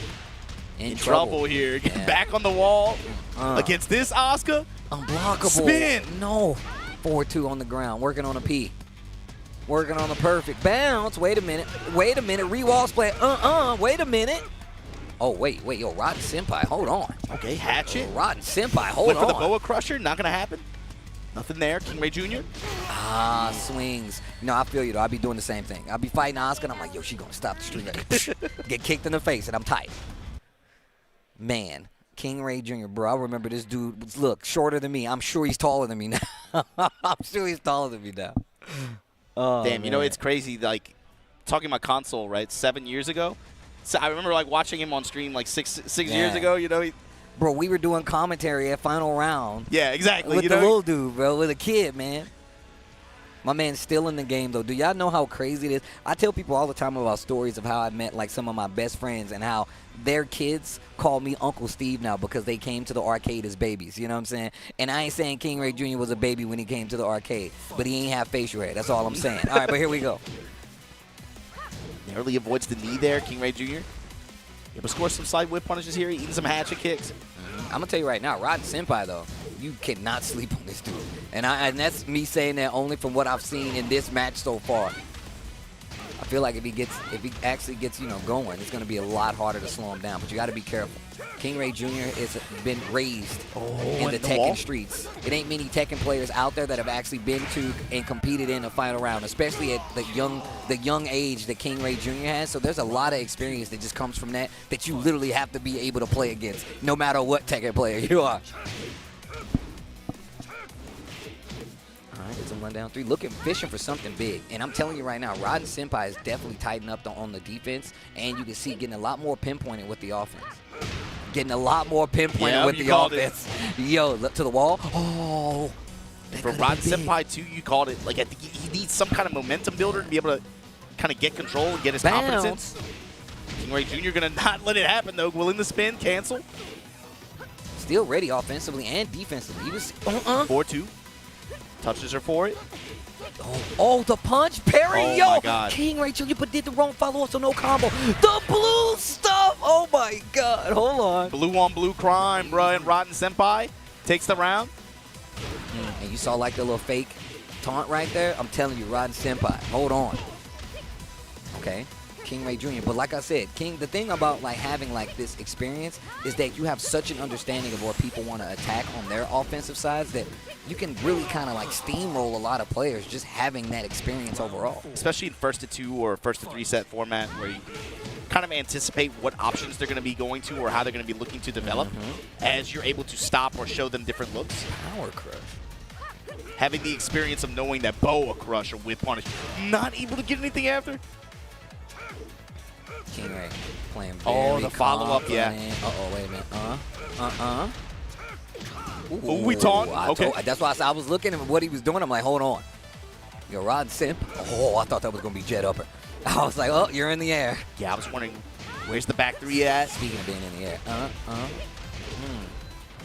In Trouble here. Getting back on the wall against this Asuka. Unblockable. Spin. No. 4-2 on the ground. Working on a P. Working on the perfect bounce. Wait a minute. Wait a minute. Re-wall splat. Wait a minute. Oh, wait. Yo, Rotten Senpai. Hold on. Okay, hatchet. Rotten Senpai. Hold Went on. for the Boa Crusher. Not going to happen. Nothing there. Kingreyjr Jr. Swings. No, I feel you, though. I'll be doing the same thing. I'll be fighting Asuka, and I'm like, yo, she going to stop the stream. Get kicked in the face, and I'm tight. Man. Kingreyjr Jr., bro, I remember this dude, look, shorter than me. I'm sure he's taller than me now. I'm sure he's taller than me now. Oh, Damn, you know, man. it's crazy, like, talking about console, right, 7 years ago. So I remember, like, watching him on stream, like, six years ago, you know. Bro, we were doing commentary at Final Round. Yeah, exactly. With you the know? little dude, bro, with a kid, man. My man's still in the game, though. Do y'all know how crazy it is? I tell people all the time about stories of how I met, like, some of my best friends and how their kids call me Uncle Steve now because they came to the arcade as babies. You know what I'm saying? And I ain't saying Kingreyjr Jr. was a baby when he came to the arcade, but he ain't have facial hair. That's all I'm saying. All right, but here we go. Narrowly avoids the knee there, Kingreyjr Jr. Able to score some side whip punishes here, eating some hatchet kicks. I'm going to tell you right now, Rotten Senpai, though, you cannot sleep on this dude. And that's me saying that only from what I've seen in this match so far. I feel like if he actually gets, you know, going, it's going to be a lot harder to slow him down. But you got to be careful. Kingreyjr Jr. has been raised in the Tekken streets. It ain't many Tekken players out there that have actually been to and competed in a final round, especially at the young age that Kingreyjr Jr. has. So there's a lot of experience that just comes from that you literally have to be able to play against, no matter what Tekken player you are. It's a 1-down-3. Looking, fishing for something big. And I'm telling you right now, Rotten Senpai is definitely tightened up on the defense. And you can see getting a lot more pinpointed with the offense. Getting a lot more pinpointed with the offense. Yo, look to the wall. Oh. For Rotten Senpai, too, you called it. Like, I think he needs some kind of momentum builder to be able to kind of get control and get his confidence in. Kingreyjr Jr. going to not let it happen, though. Willing to spin, cancel. Still ready offensively and defensively. He was 4-2. Touches her for it. Oh, the punch, parry, oh yo. My God. Kingreyjr Jr. but did the wrong follow-up, so no combo. The blue stuff, oh my God, hold on. Blue on blue crime, bro, and Rotten Senpai takes the round. And you saw like the little fake taunt right there? I'm telling you, Rotten Senpai, hold on. Okay, Kingreyjr Jr. But like I said, the thing about like having like this experience is that you have such an understanding of where people want to attack on their offensive sides that you can really kind of like steamroll a lot of players just having that experience overall. Especially in first to 2 or first to 3 set format where you kind of anticipate what options they're going to be going to or how they're going to be looking to develop as you're able to stop or show them different looks. Power crush. Having the experience of knowing that Boa Crush or Whip Punish, not able to get anything after. Kingreyjr playing very the follow-up, yeah. Uh-oh, wait a minute. Ooh, we taunt. Okay. That's why I was looking at what he was doing. I'm like, hold on. Yo, Rod Simp. Oh, I thought that was going to be Jet Upper. I was like, oh, you're in the air. Yeah, I was wondering, where's the back 3 at? Speaking of being in the air.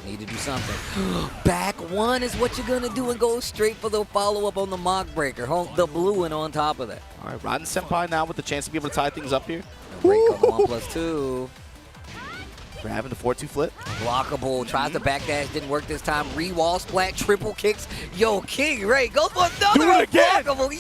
Need to do something. Back 1 is what you're going to do and go straight for the follow-up on the mock breaker. The blue one on top of that. All right, Rotten Senpai now with the chance to be able to tie things up here. Break on the 1+2. Grabbing the 4-2 flip. Blockable. Tries to backdash. Didn't work this time. Re-wall splat. Triple kicks. Yo, Kingreyjr goes for another blockable.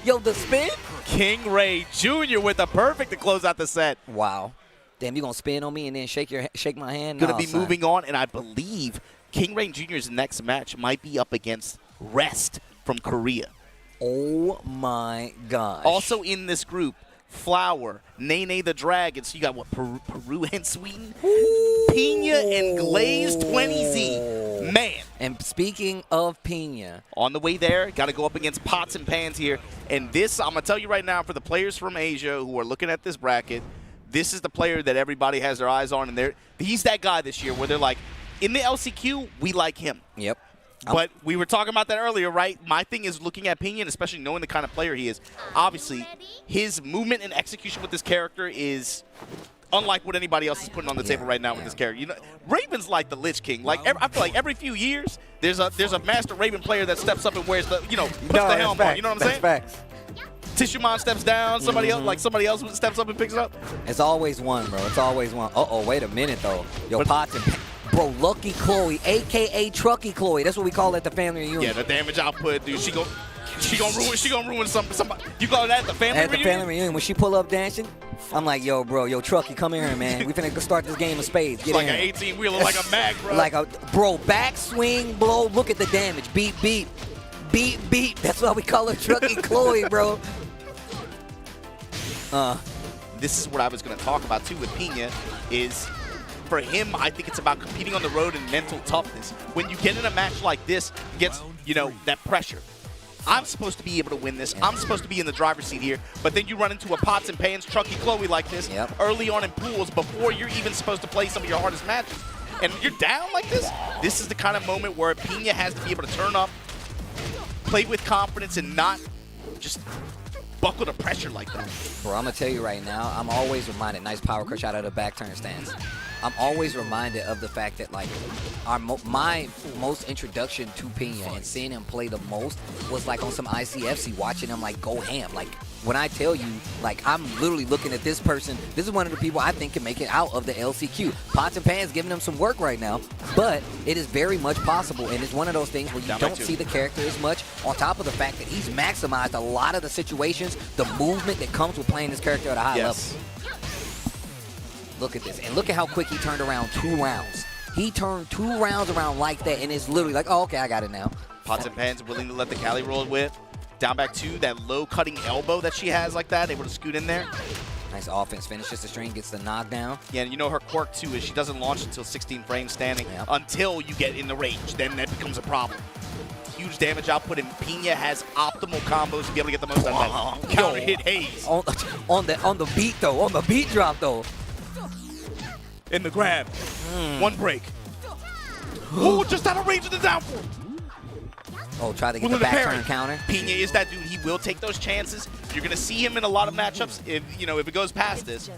Yo, the spin. Kingreyjr Jr. with the perfect to close out the set. Wow. Damn, you going to spin on me and then shake my hand? Going to be moving on, and I believe Kingreyjr Jr.'s next match might be up against Rest from Korea. Oh, my gosh. Also in this group, Flower, Nene the Dragon. So you got what, Peru and Sweden? Pinya and Glazed 20Z. Man. And speaking of Pinya. On the way there, got to go up against Pots and Pans here. And this, I'm going to tell you right now, for the players from Asia who are looking at this bracket, this is the player that everybody has their eyes on. And he's that guy this year where they're like, in the LCQ, we like him. Yep. But we were talking about that earlier, right? My thing is looking at Pinya, and especially knowing the kind of player he is. Obviously, his movement and execution with this character is unlike what anybody else is putting on the table right now with this character. You know, Raven's like the Lich King. Like I feel like every few years, there's a master Raven player that steps up and wears the, puts the helm on. You know what I'm saying? Facts. Tissuemon steps down, somebody else steps up and picks it up. It's always one, bro. It's always one. Uh-oh, wait a minute, though. Yo, Pots and bro, Lucky Chloe, a.k.a. Trucky Chloe. That's what we call it at the family reunion. Yeah, the damage output, dude. She gonna ruin somebody. You call that the family reunion? At the family reunion, when she pull up dancing, I'm like, yo, bro, yo, Trucky, come here, man. We finna start this game of spades. Get it's like in. an 18-wheeler, like a mag, bro. Like a, bro, back swing, blow. Look at the damage. Beat, beat. Beat, beat. That's why we call her Trucky Chloe, bro. This is what I was going to talk about, too, with Pinya, is for him, I think it's about competing on the road and mental toughness. When you get in a match like this, against, that pressure. I'm supposed to be able to win this. I'm supposed to be in the driver's seat here. But then you run into a Pots and Pans, Trucky Chloe like this early on in pools before you're even supposed to play some of your hardest matches. And you're down like this. This is the kind of moment where Pinya has to be able to turn up, play with confidence, and not just buckle to pressure like that. Bro, I'm going to tell you right now, I'm always reminded, nice power crush out of the back turn stance. I'm always reminded of the fact that, like, my most introduction to Pinya and seeing him play the most was, like, on some ICFC, watching him, like, go ham. Like, when I tell you, like, I'm literally looking at this person. This is one of the people I think can make it out of the LCQ. Pots and Pans giving him some work right now, but it is very much possible, and it's one of those things where you don't see the character as much, on top of the fact that he's maximized a lot of the situations, the movement that comes with playing this character at a high level. Look at this. And look at how quick he turned around 2 rounds. He turned 2 rounds around like that, and it's literally like, oh, okay, I got it now. Pots and Pans willing to let the Cali roll with. Down back 2, that low cutting elbow that she has like that, able to scoot in there. Nice offense. Finishes the string, gets the knockdown. Yeah, and her quirk, too, is she doesn't launch until 16 frames standing until you get in the range. Then that becomes a problem. Huge damage output, and Pinya has optimal combos to be able to get the most out of that. Counter hit Haze. On the beat, though. On the beat drop, though. In the grab. One break. Oh, just out of range of the downfall. Oh, try to get the back turn counter. Pinya is that dude. He will take those chances. You're going to see him in a lot of matchups if it goes past this.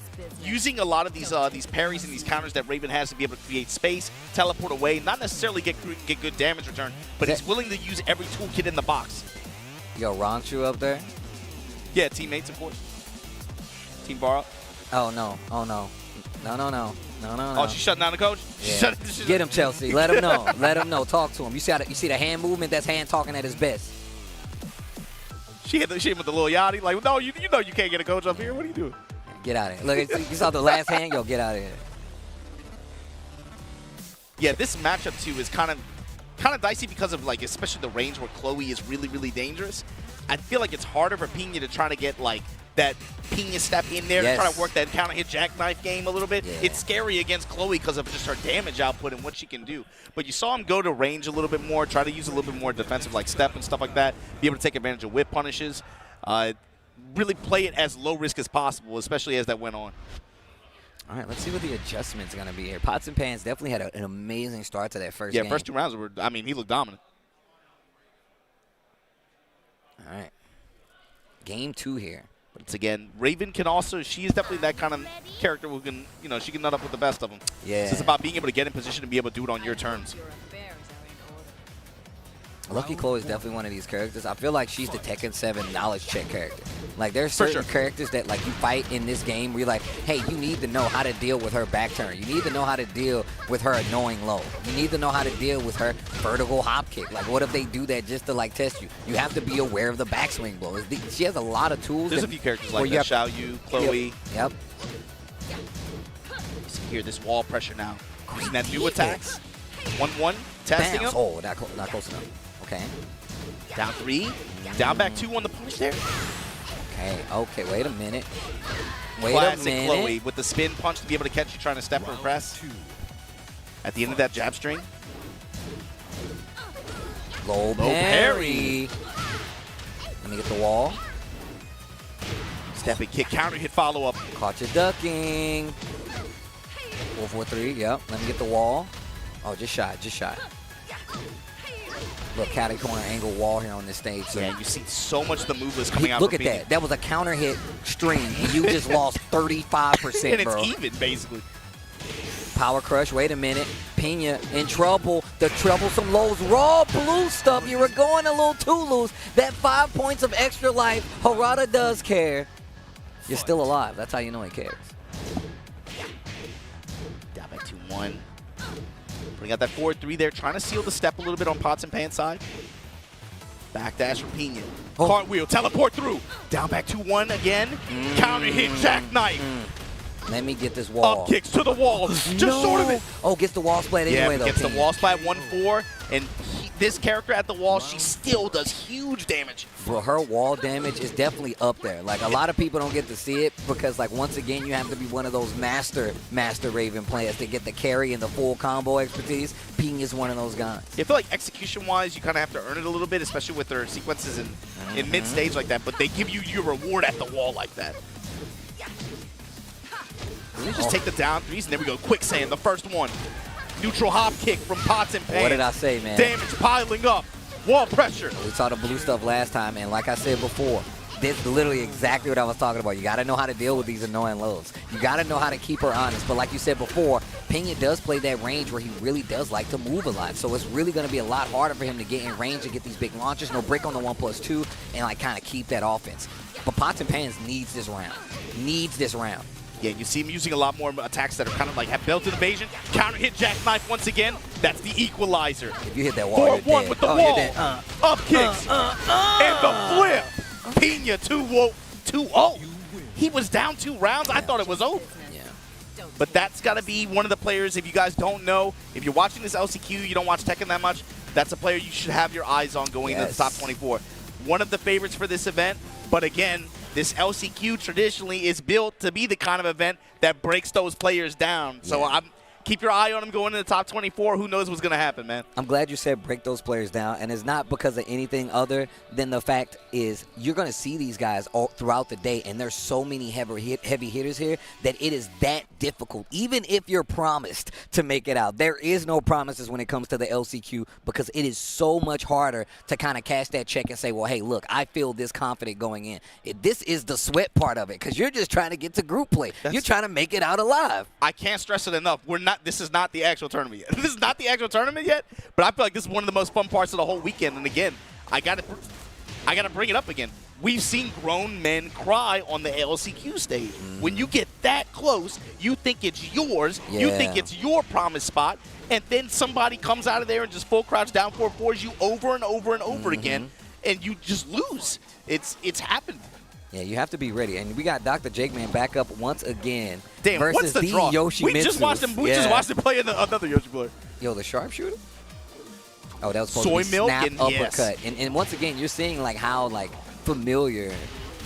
Using a lot of these parries and these counters that Raven has to be able to create space, teleport away, not necessarily get good damage return, but he's willing to use every toolkit in the box. Yo, Ranchu up there? Yeah, teammates, of course. Team Barra. Oh, no. Oh, no. No. Oh, she's shutting down the coach? Yeah. Get him, Chelsea. Let him know. Let him know. Talk to him. You see the hand movement? That's hand talking at his best. She hit with the little yachty. Like, no, you know you can't get a coach up here. What are you doing? Get out of here. Look, you saw the last hand? Yo, get out of here. Yeah, this matchup, too, is kind of dicey because of, like, especially the range where Chloe is really, really dangerous. I feel like it's harder for Pinya to try to get, like, that Pinya step in there to try to work that counter hit jackknife game a little bit. Yeah. It's scary against Chloe because of just her damage output and what she can do. But you saw him go to range a little bit more, try to use a little bit more defensive like step and stuff like that, be able to take advantage of whip punishes, really play it as low risk as possible, especially as that went on. All right, let's see what the adjustment's going to be here. Pots and Pans definitely had an amazing start to that first game. Yeah, first 2 rounds were, he looked dominant. All right. Game 2 here. But it's again, Raven can also, she is definitely that kind of character who can, she can nut up with the best of them. Yeah. So it's about being able to get in position and be able to do it on your terms. Lucky Chloe is definitely one of these characters. I feel like she's the Tekken 7 knowledge check character. Like, there's certain characters that, like, you fight in this game where you're like, hey, you need to know how to deal with her back turn. You need to know how to deal with her annoying low. You need to know how to deal with her vertical hop kick. Like, what if they do that just to, like, test you? You have to be aware of the backswing blow. She has a lot of tools. There's a few characters like that. Xiaoyu, Chloe. Yep. See here, this wall pressure now. Using that new attacks. 1-1, testing him. Oh, not close enough. Okay. Down 3. Down back 2 on the push there. Okay, wait a minute. Classic Chloe with the spin punch to be able to catch you trying to step or press. At the end of that jab string. Low parry. Let me get the wall. Stepping kick, counter hit, follow up. Caught you ducking. 4-4-3, yep. Let me get the wall. Oh, just shot. Look, catty corner angle wall here on this stage. So Yeah, you see so much of the moveless coming out. look at that. That was a counter hit string, and you just lost 35%, and it's bro. even, basically. Power crush. Wait a minute. Pinya in trouble. The troublesome lows. Raw blue stuff. You were going a little too loose. That 5 points of extra life. Harada does care. You're still alive. That's how you know he cares. Down back 2-1. Putting out that 4-3 there. Trying to seal the step a little bit on Pots and Pants side. Backdash from Pinya. Oh. Cartwheel. Teleport through. Down back 2-1 again. Counter hit jackknife. Let me get this wall. Up kicks to the wall. Just sort of it. Oh, gets the wall splat anyway, though. Gets the Pinya. wall splat 1-4. And this character at the wall, she still does huge damage. Bro, her wall damage is definitely up there. Like, a lot of people don't get to see it because, like, once again, you have to be one of those master Raven players to get the carry and the full combo expertise. Ping is one of those guys. I feel like execution-wise, you kind of have to earn it a little bit, especially with their sequences in mid-stage like that. But they give you your reward at the wall like that. They just take the down threes, and there we go. Quicksand, the first one. Neutral hop kick from Pots and Pans. What did I say, man? Damage piling up. Wall pressure. We saw the blue stuff last time, and like I said before, this is literally exactly what I was talking about. You got to know how to deal with these annoying lows. You got to know how to keep her honest. But like you said before, Pinya does play that range where he really does like to move a lot. So it's really going to be a lot harder for him to get in range and get these big launches. No break on the 1+2 and like kind of keep that offense. But Pots and Pans needs this round. Needs this round. Yeah, you see him using a lot more attacks that are kind of like have built-in evasion. Counter hit jackknife once again. That's the equalizer. If you hit that wall, 4-1 with the wall. Up kicks. And the flip. Pinya 2-0. He was down 2 rounds. I thought it was over. Yeah. But that's got to be one of the players, if you guys don't know, if you're watching this LCQ, you don't watch Tekken that much, that's a player you should have your eyes on going into the top 24. One of the favorites for this event, but again, this LCQ traditionally is built to be the kind of event that breaks those players down. So keep your eye on him going into the top 24. Who knows what's going to happen, man? I'm glad you said break those players down, and it's not because of anything other than the fact is you're going to see these guys all throughout the day, and there's so many heavy hitters here that it is that difficult. Even if you're promised to make it out, there is no promises when it comes to the LCQ because it is so much harder to kind of cash that check and say, well, hey, look, I feel this confident going in. This is the sweat part of it because you're just trying to get to group play. You're trying to make it out alive. I can't stress it enough. This is not the actual tournament yet. This is not the actual tournament yet, but I feel like this is one of the most fun parts of the whole weekend. And again, I gotta bring it up again. We've seen grown men cry on the LCQ stage. When you get that close, you think it's yours. Yeah. You think it's your promised spot, and then somebody comes out of there and just full crouch down 4-4s you over and over and over again, and you just lose. It's happened. Yeah, you have to be ready. And we got Dr. Jakeman back up once again. Damn, versus what's the draw? Yoshimitsu. We just watched him play another Yoshi player. Yo, the sharpshooter? Oh, that was supposed Soy to be milk snap and uppercut. And once again, you're seeing like how like familiar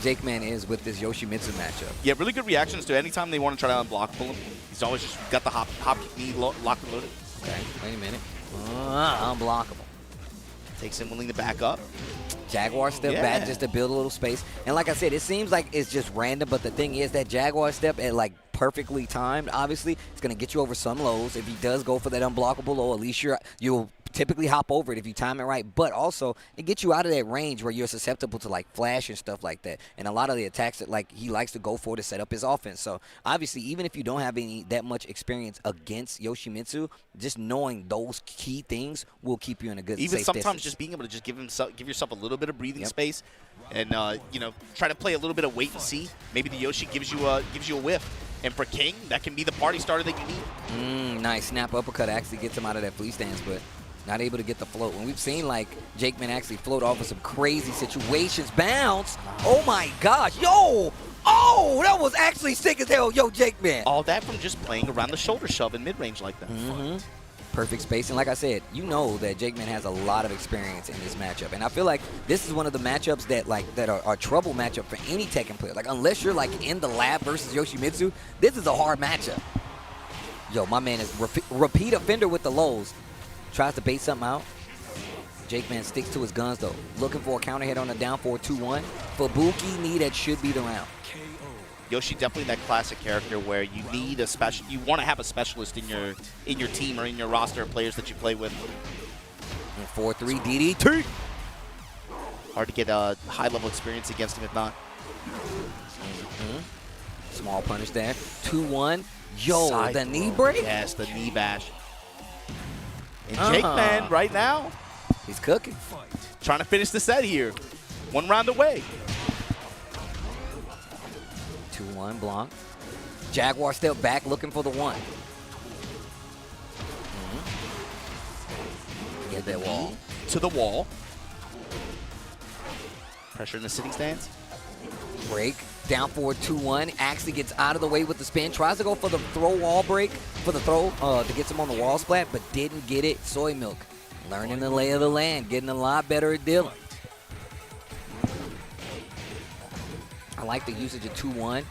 Jakeman is with this Yoshimitsu matchup. Yeah, really good reactions to anytime they want to try to unblockable him. He's always just got the hop kick knee locked and loaded. Okay, wait a minute. Unblockable. Takes him willing to back up. Jaguar step back just to build a little space. And like I said, it seems like it's just random, but the thing is that Jaguar step at like perfectly timed, obviously, it's going to get you over some lows. If he does go for that unblockable low, at least you'll typically hop over it if you time it right. But also, it gets you out of that range where you're susceptible to like flash and stuff like that. And a lot of the attacks that like he likes to go for to set up his offense. So obviously, even if you don't have that much experience against Yoshimitsu, just knowing those key things will keep you in a good Even safe sometimes distance. just being able to just give yourself a little bit of breathing space, and try to play a little bit of wait and see. Maybe the Yoshi gives you a whiff. And for King, that can be the party starter that you need. Nice snap uppercut actually gets him out of that flea stance, but not able to get the float. And we've seen like Jakeman actually float off of some crazy situations. Bounce. Oh my gosh. Yo. Oh, that was actually sick as hell. Yo, Jakeman. All that from just playing around the shoulder shove in mid-range like that. Perfect space. And like I said, you know that Jakeman has a lot of experience in this matchup. And I feel like this is one of the matchups that are trouble matchup for any Tekken player. Like unless you're like in the lab versus Yoshimitsu, this is a hard matchup. Yo, my man is repeat offender with the lows. Tries to bait something out. Jakeman sticks to his guns though. Looking for a counter hit on the down for 2-1. Fubuki knee that should be the round. Yoshi definitely that classic character where you need you want to have a specialist in your team or in your roster of players that you play with. And 4-3 DDT. Hard to get a high-level experience against him if not. Small punish there. 2-1. Yo, Side the throw. knee break? Yes, the knee bash. And Jakeman right now He's cooking. trying to finish the set here. 1 round away. 2-1 Blanc. Jaguar step back looking for the 1. Get that wall. To the wall. Pressure in the sitting stance. Break. Down forward 2-1. Actually gets out of the way with the spin. Tries to go for the throw wall break. For the throw to get some on the wall splat, but didn't get it. Soy Milk. Learning the lay of the land. Getting a lot better at dealing. I like the usage of 2-1.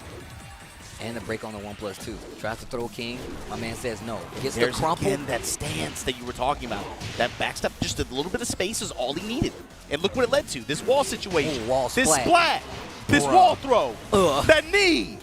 And the break on the 1+2. Tries to throw King. My man says no. Gets There's the crumple. again that stance that you were talking about. That backstep, just a little bit of space is all he needed. And look what it led to. This wall situation. Ooh, wall this splat. splat. This Bruh. wall throw. Ugh. That knee.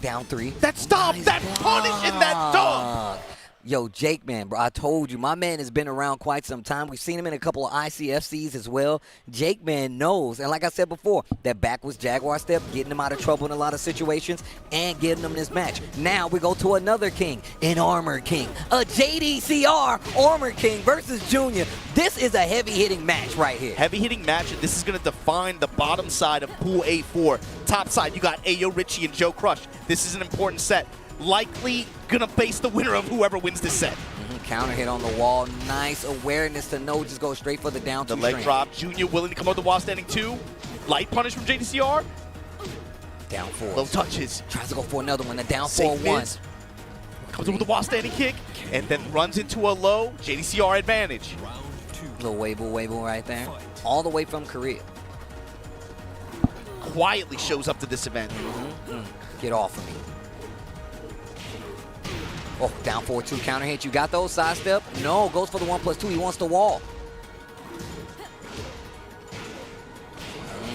Down 3. That stop. Nice that punish and that dunk. block. Yo, Jakeman, bro, I told you, my man has been around quite some time. We've seen him in a couple of ICFCs as well. Jakeman knows, and like I said before, that backwards Jaguar step, getting him out of trouble in a lot of situations, and getting him this match. Now we go to another King, an Armor King, a JDCR Armor King versus Junior. This is a heavy-hitting match right here. Heavy-hitting match, and this is going to define the bottom side of Pool A4. Top side, you got Ayo Richie and Joe Crush. This is an important set. Likely gonna face the winner of whoever wins this set. Counter hit on the wall. Nice awareness to know just go straight for the down 2 The leg strand. drop. Junior willing to come out the wall standing 2. Light punish from JDCR. Down 4. Low touches. Tries to go for another one. The down Safe 4-1. mids. Comes up with the wall standing kick. And then runs into a low JDCR advantage. Little wave right there. All the way from Korea. Quietly shows up to this event. Get off of me. Oh, down 4-2 counter hit. You got those? Sidestep? No, goes for the 1+2. He wants the wall.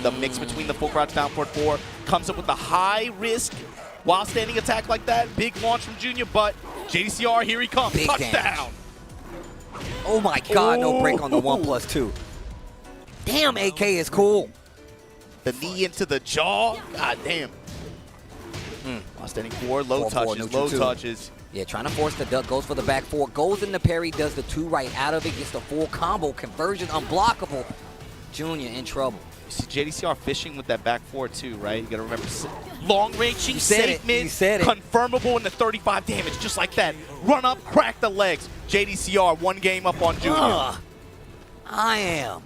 The mix between the full crouch down forward 4 comes up with the high risk while standing attack like that. Big launch from Junior, but JDCR, here he comes. Big Touchdown. Oh my God, no break on the 1+2. Damn, AK is cool. The knee into the jaw. God damn. While standing 4, low 4-4, touches, neutral low 2. touches. Yeah, trying to force the duck, goes for the back 4, goes in the parry, does the 2 right out of it, gets the full combo, conversion, unblockable. Junior in trouble. You see JDCR fishing with that back 4 too, right? You gotta remember, long ranging, You said safe it. mid, You said it. confirmable in the 35 damage, just like that. Run up, crack the legs. JDCR, 1 game up on Junior. I am.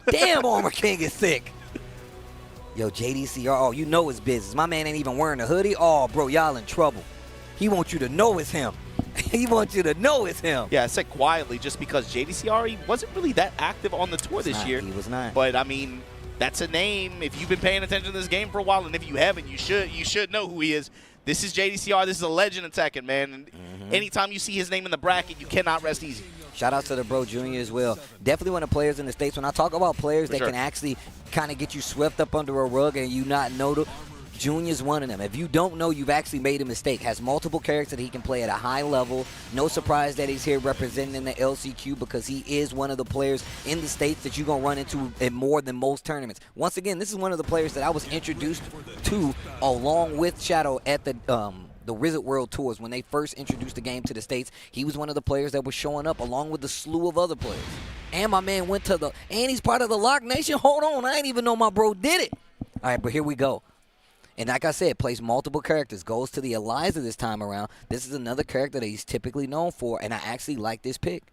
Damn, Armor King is sick. Yo, JDCR, oh, you know his business. My man ain't even wearing a hoodie. Oh, bro, y'all in trouble. He wants you to know it's him. He wants you to know it's him. Yeah, I said quietly just because JDCR, he wasn't really that active on the tour this year. He was not. But, I mean, that's a name. If you've been paying attention to this game for a while, and if you haven't, you should know who he is. This is JDCR. This is a legend attacking, man. And anytime you see his name in the bracket, you cannot rest easy. Shout out to the bro Junior as well. Definitely one of the players in the States. When I talk about players that sure. can actually kind of get you swept up under a rug and you not know them, Junior's one of them. If you don't know, you've actually made a mistake. Has multiple characters that he can play at a high level. No surprise that he's here representing the LCQ because he is one of the players in the States that you're going to run into in more than most tournaments. Once again, this is one of the players that I was introduced to along with Shadow at the Wizard World Tours. When they first introduced the game to the States, he was one of the players that was showing up along with the slew of other players. And my man went to and he's part of the Lock Nation. Hold on, I didn't even know my bro did it. All right, but here we go. And like I said, plays multiple characters. Goes to the Alisa this time around. This is another character that he's typically known for, and I actually like this pick.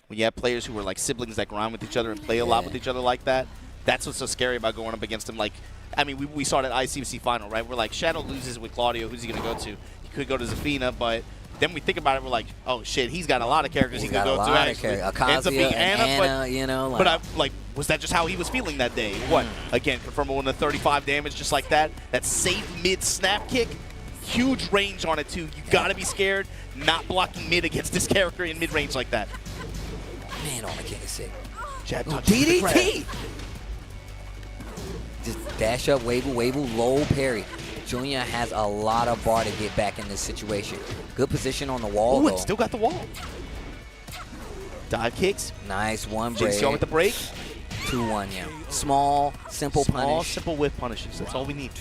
When you have players who are like siblings that grind with each other and play a lot with each other like that, that's what's so scary about going up against him. Like, I mean, we saw that ICFC final, right? We're like, Shadow loses with Claudio. Who's he going to go to? He could go to Zafina, but then we think about it, we're like, oh, shit, he's got a lot of characters he could go to, actually. Ends up being Anna, but, you know. But was that just how he was feeling that day? What? Again, confirmable in the 35 damage, just like that. That safe mid snap kick. Huge range on it, too. You got to be scared not blocking mid against this character in mid-range like that. Man, Armor King is sick. Jab touch. DDT! Just dash up, wave, low parry. Junior has a lot of bar to get back in this situation. Good position on the wall, Oh, though. it still got the wall. Dive kicks. Nice one break. JDCR with the break. 2-1, yeah. Small, simple punish. Simple whiff punishes. That's all we need.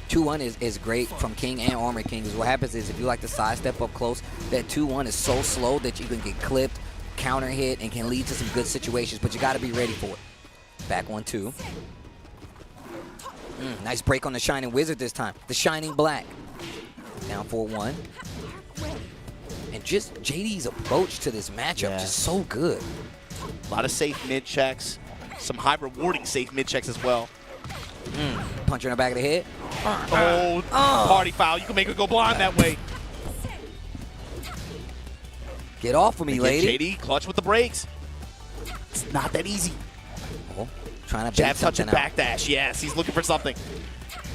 2-1 is great from King and Armor King. Because what happens is if you like to sidestep up close, that 2-1 is so slow that you can get clipped, counter hit, and can lead to some good situations. But you got to be ready for it. Back 1-2. Nice break on the Shining Wizard this time. The Shining Black. Down 4-1. And just JD's approach to this matchup just so good. A lot of safe mid checks. Some high rewarding safe mid checks as well. Punch her in the back of the head. Party foul. You can make her go blind that way. Get off of me, lady. JD, clutch with the brakes. It's not that easy. Oh, trying to Jab bait touch something and backdash. Yes, he's looking for something.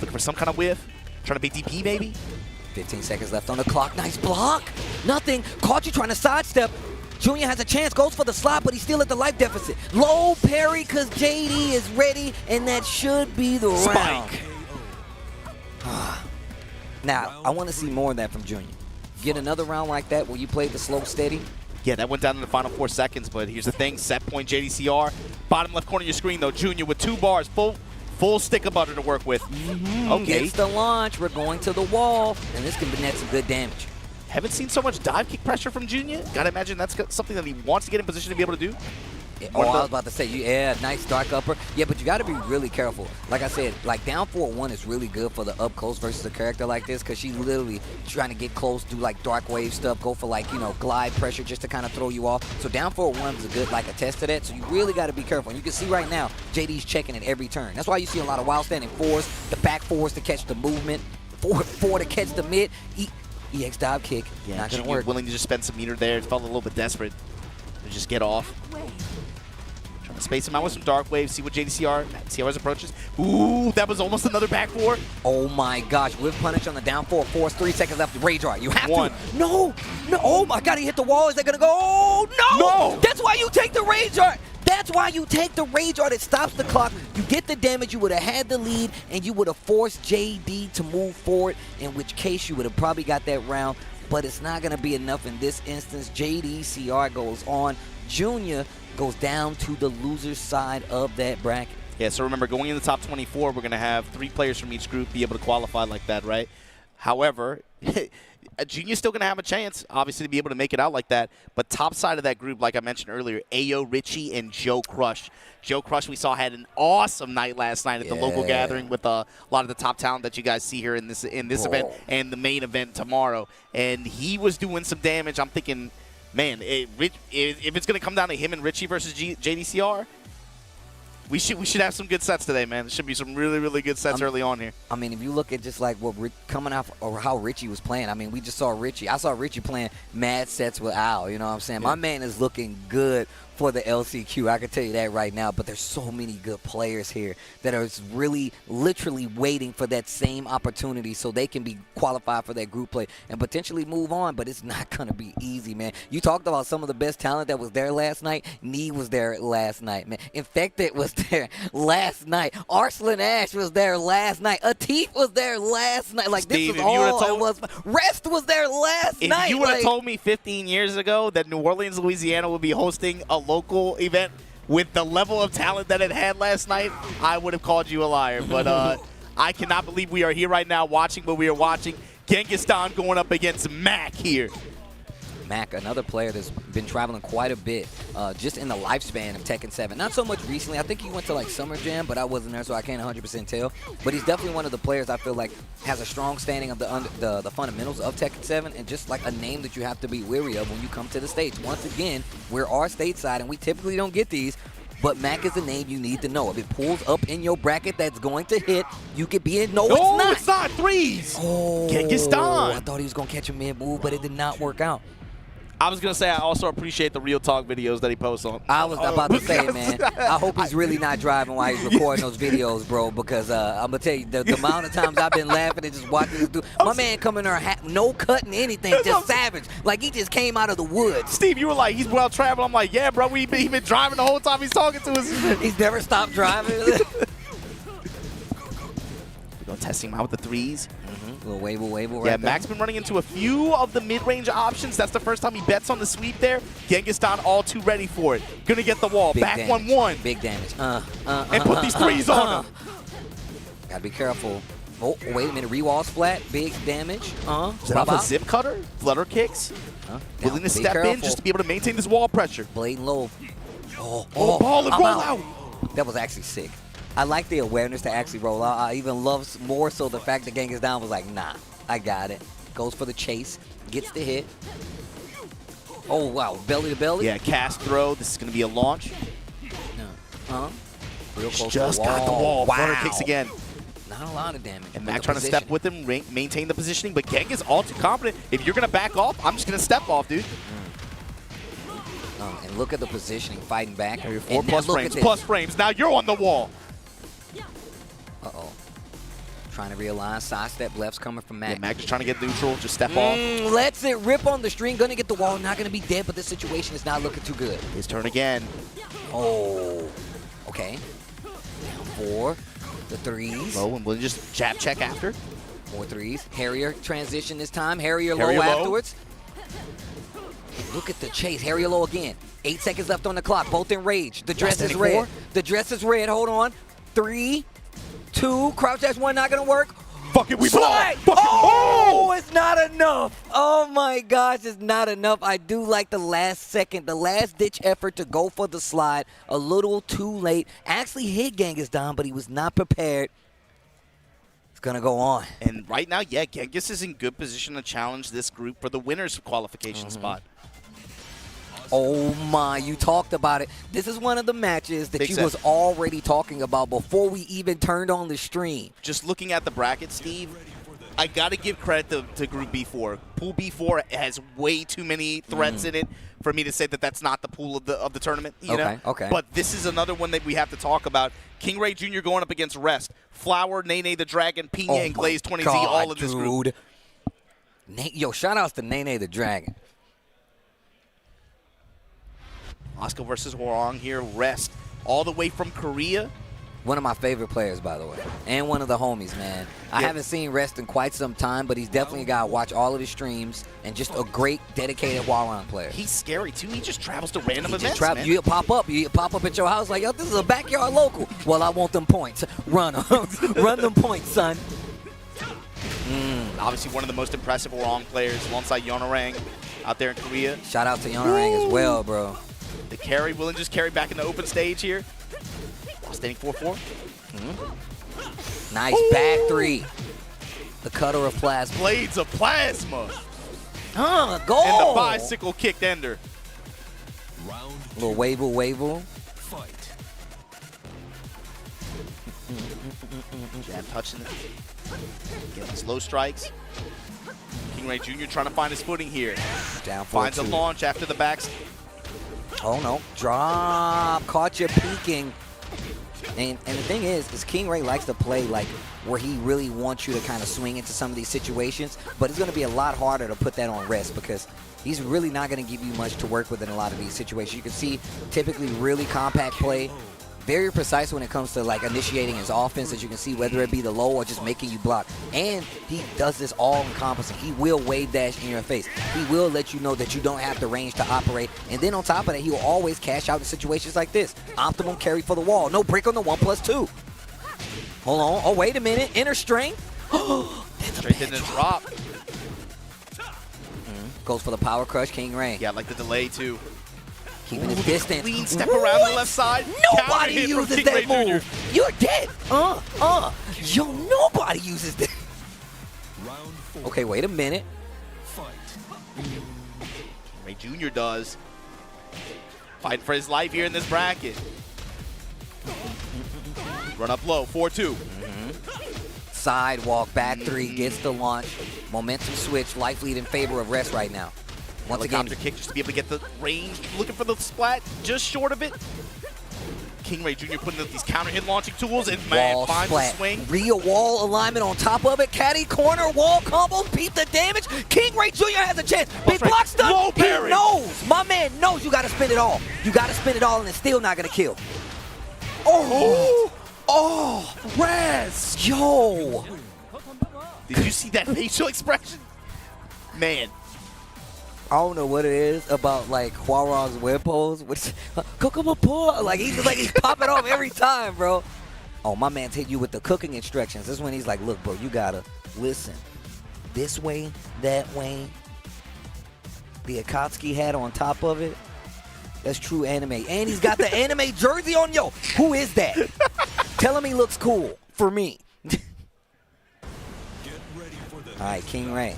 Looking for some kind of whiff. Trying to beat DP, maybe. 15 seconds left on the clock. Nice block. Nothing. Caught you trying to sidestep. Junior has a chance, goes for the slot, but he's still at the life deficit. Low parry because JD is ready, and that should be the round. Now, I want to see more of that from Junior. Get another round like that where you play the slow steady. Yeah, that went down in the final 4 seconds, but here's the thing. Set point JDCR. Bottom left corner of your screen, though. Junior with 2 bars, full stick of butter to work with. Okay. Gets the launch. We're going to the wall, and this can net some good damage. Haven't seen so much dive kick pressure from Junior. Gotta imagine that's something that he wants to get in position to be able to do. Yeah, I was about to say, yeah, nice dark upper. Yeah, but you got to be really careful. Like I said, like down 4-1 is really good for the up close versus a character like this because she's literally trying to get close, do like dark wave stuff, go for like, you know, glide pressure just to kind of throw you off. So down 4-1 is a good like a test to that. So you really got to be careful. And you can see right now, JD's checking at every turn. That's why you see a lot of wild standing 4s, the back 4s to catch the movement, 4 to catch the mid. EX dive kick, not gonna work. Willing to just spend some meter there. It felt a little bit desperate to just get off. Trying to space him out with some dark waves, see what JDCR's approaches. Ooh, that was almost another back 4. Oh my gosh, whiff punish on the down 4-4, 3 seconds left, Rage Art. You have to. No, oh my God, he hit the wall. Is that gonna go? Oh no! That's why you take the Rage Art. That's why you take the Rage Art. It stops the clock. You get the damage. You would have had the lead, and you would have forced JD to move forward, in which case you would have probably got that round. But it's not going to be enough in this instance. JDCR goes on. Junior goes down to the loser's side of that bracket. Yeah, so remember, going in the top 24, we're going to have 3 players from each group be able to qualify like that, right? However, Junior's still going to have a chance, obviously, to be able to make it out like that. But top side of that group, like I mentioned earlier, Ayo, Richie, and Joe Crush. Joe Crush, we saw, had an awesome night last night at the local gathering with a lot of the top talent that you guys see here in this event and the main event tomorrow. And he was doing some damage. I'm thinking, man, if it's going to come down to him and Richie versus JDCR, we should have some good sets today, man. There should be some really, really good sets early on here. I mean, if you look at just like what coming off or how Richie was playing, I mean, we just saw Richie. I saw Richie playing mad sets with Al, you know what I'm saying? Yeah. My man is looking good for the LCQ. I can tell you that right now, but there's so many good players here that are really literally waiting for that same opportunity so they can be qualified for that group play and potentially move on, but it's not going to be easy, man. You talked about some of the best talent that was there last night. Nee was there last night, man. Infected was there last night. Arslan Ash was there last night. Atif was there last night. Like, Steve, this was all it was. Rest was there last night. If you would have told me 15 years ago that New Orleans, Louisiana would be hosting a local event with the level of talent that it had last night, I would have called you a liar. But I cannot believe we are here right now watching what we are watching. Genghis going up against Mac here. Mac, another player that's been traveling quite a bit just in the lifespan of Tekken 7. Not so much recently. I think he went to like Summer Jam, but I wasn't there, so I can't 100% tell. But he's definitely one of the players I feel like has a strong standing of the fundamentals of Tekken 7 and just like a name that you have to be wary of when you come to the States. Once again, we're our stateside, and we typically don't get these. But Mac is a name you need to know. If it pulls up in your bracket that's going to hit, you could be in. No, it's not. No, it's not. Threes. Oh, Genghis I thought he was going to catch a mid-move, but it did not work out. I was going to say I also appreciate the Real Talk videos that he posts on. I was about to say, man, I hope he's really not driving while he's recording those videos, bro, because I'm going to tell you, the amount of times I've been laughing and just watching this dude. My man coming there, no cutting anything, just savage. Like he just came out of the woods. Steve, you were like, he's well-traveled. I'm like, yeah, bro, he's been driving the whole time he's talking to us. He's never stopped driving. We're going testing him out with the threes. Little wave right Yeah, there. Mac's been running into a few of the mid-range options. That's the first time he bets on the sweep there. Genghis all too ready for it. Gonna get the wall. Big Back damage. 1-1. Big damage. And put these threes on him. Gotta be careful. Oh, wait a minute. Rewall's flat. Big damage. Is that off a zip cutter? Flutter kicks? Willing to Be step in careful. just to be able to maintain this wall pressure. Blade low. Oh, ball and I'm roll out. That was actually sick. I like the awareness to actually roll out. I even love more so the fact that Genghis was like, nah, I got it. Goes for the chase. Gets the hit. Oh, wow. Belly to belly. Yeah, cast throw. This is going to be a launch. Real close Just to the wall. got the wall. Wow. Flutter kicks again. Not a lot of damage. And But Mac the trying to step position. with him, maintain the positioning, but Genghis all too confident. If you're going to back off, I'm just going to step off, dude. And look at the positioning, fighting back. Four And now plus look frames. at this. Plus frames. Now you're on the wall. Uh-oh. Trying to realign. Sidestep left's coming from Mac. Yeah, Mac just trying to get neutral. Just step off. Lets it rip on the string. Gonna get the wall. Not gonna be dead, but this situation is not looking too good. His turn again. Oh. Okay. Down 4. The threes. Low, and we'll just jab check after. More threes. Harrier transition this time. Harrier Harrier low low. afterwards. Look at the chase. Harrier low again. 8 seconds left on the clock. Both in rage. The dress is Standing red. 4. The dress is red. Hold on. 3, 2. Crouch dash 1 not gonna work. Fuck it, we Slide! ball. Oh, it's not enough. Oh my gosh, it's not enough. I do like the last second, the last ditch effort to go for the slide. A little too late. Actually hit Genghis down, but he was not prepared. It's gonna go on. And right now, yeah, Genghis is in good position to challenge this group for the winner's qualification spot. Oh my, you talked about it. This is one of the matches that Big you set. was already talking about before we even turned on the stream. Just looking at the bracket, Steve, I got to give credit to Group B4. Pool B4 has way too many threats in it for me to say that that's not the pool of the tournament. You know? Okay. But this is another one that we have to talk about. Kingreyjr going up against Rest. Flower, Nene the Dragon, Pinya, and Glaze 20Z all in this group. Yo, shout outs to Nene the Dragon. Asuka versus Hwoarang here. Rest all the way from Korea. One of my favorite players, by the way, and one of the homies, man. I haven't seen Rest in quite some time, but he's definitely a guy to watch all of his streams and just a great, dedicated Hwoarang player. He's scary, too. He just travels to random He events, just man. You pop up at your house like, yo, this is a backyard local. Well, I want them points. Run them. Run them points, son. Obviously one of the most impressive Hwoarang players alongside Hwoarang out there in Korea. Shout out to Hwoarang as well, bro. The carry, will just carry back in the open stage here. Standing 4-4. Nice back 3. The cutter of plasma. Blades of plasma. Goal. And the bicycle kicked ender. Round Little wave-o. fight. Jab touching it. Getting slow strikes. Kingreyjr trying to find his footing here. Down 4-2. Finds a launch after the back. Oh, no. Drop. Caught you peeking. And the thing is Kingreyjr likes to play like where he really wants you to kind of swing into some of these situations, but it's going to be a lot harder to put that on Rest because he's really not going to give you much to work with in a lot of these situations. You can see typically really compact play, very precise when it comes to like initiating his offense, as you can see, whether it be the low or just making you block. And he does this all encompassing. He will wave dash in your face. He will let you know that you don't have the range to operate. And then on top of that, he will always cash out in situations like this. Optimum carry for the wall. No break on the 1+2. Hold on. Oh, wait a minute. Inner strength. Straight in the drop. Goes for the power crush, Kingreyjr. Yeah, like the delay too. Keeping his distance. Clean step around the left side. Nobody Counter hit from uses that Kingreyjr. move. You're dead. Yo, nobody uses that. Round 4. Okay, wait a minute. Fight. Kingreyjr does. Fighting for his life here in this bracket. Run up low, 4-2. Sidewalk, back 3, gets the launch. Momentum switch, life lead in favor of Rest right now. Once again, Helicopter kick just to be able to get the range. Looking for the splat, just short of it. Kingreyjr putting up these counter hit launching tools and man wall finds the splat. swing. Real wall alignment on top of it. Caddy corner, wall combo, beat the damage. Kingreyjr has a chance. Big right. block stun. Low He parry. knows. My man knows you got to spin it all. You got to spin it all and it's still not going to kill. Oh! Oh, Res! yo. Did you see that facial expression? Man. I don't know what it is about like Hwoarang's web pose, which like he's popping off every time, bro. Oh, my man's hit you with the cooking instructions. This is when he's like, look, bro, you gotta listen. This way, that way. The Akatsuki hat on top of it. That's true anime. And he's got the anime jersey on. Yo, who is that? Tell him he looks cool for me. All right, Kingreyjr.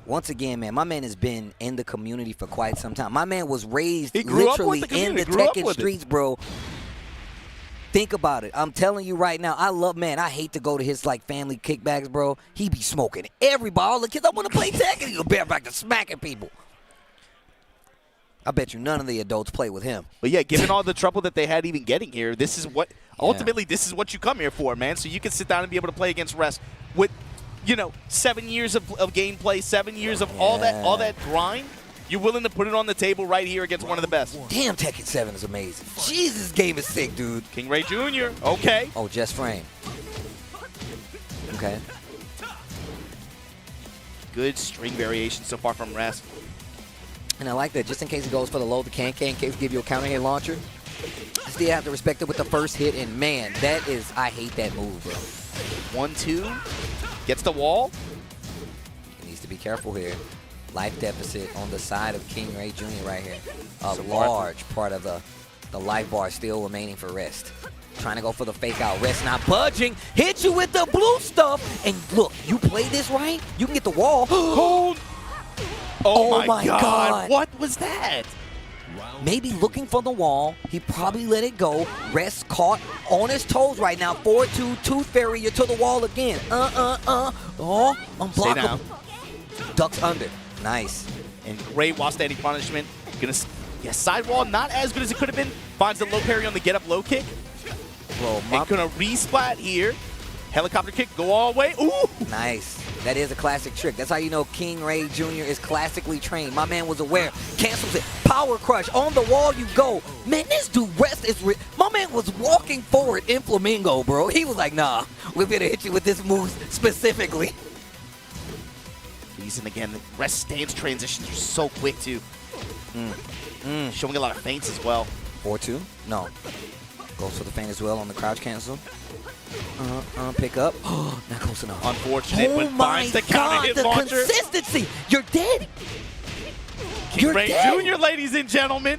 Once again, man, my man has been in the community for quite some time. My man was raised literally in the Tekken streets, bro. Think about it. I'm telling you right now, I hate to go to his like family kickbacks, bro. He be smoking everybody. All the kids, I want to play Tekken. He'll be back to smacking people. I bet you none of the adults play with him. But yeah, given all the trouble that they had even getting here, this is what ultimately this is what you come here for, man. So you can sit down and be able to play against Rest with, 7 years of gameplay, 7 years of all that grind. You're willing to put it on the table right here against one of the best. Damn, Tekken 7 is amazing. Jesus, game is sick, dude. Kingreyjr Jr. Okay. Oh, just frame. Okay. Good string variation so far from Rest. And I like that. Just in case he goes for the low, the can in case give you a counter hit launcher. Still have to respect it with the first hit. And man, I hate that move, bro. 1-2. Gets the wall. He needs to be careful here. Life deficit on the side of Kingreyjr Jr. right here. A large part of the life bar still remaining for Rest. Trying to go for the fake out. Rest not budging. Hit you with the blue stuff. And look, you play this right, you can get the wall. Hold. Oh my God. What was that? Maybe looking for the wall. He probably let it go. Rest caught on his toes right now. 4-2, Tooth Fairy, you're to the wall again. Oh, unblockable. Stay down. Ducks under. Nice. And great while standing punishment. Sidewall, not as good as it could have been. Finds the low parry on the get up low kick. Bro, and gonna resplat here. Helicopter kick, go all the way. Ooh! Nice. That is a classic trick. That's how you know Kingreyjr Jr. is classically trained. My man was aware. Cancels it. Power crush. On the wall you go. Man, this dude Rest is... My man was walking forward in Flamingo, bro. He was like, nah, we're gonna hit you with this move specifically. And again, the Rest stance transitions are so quick, too. Showing a lot of feints as well. 4-2? No. Goes for the feint as well on the crouch cancel. Pick up. Not close enough. Unfortunate, but finds the counter hit launcher. Consistency! You're dead! Kingreyjr Jr., ladies and gentlemen.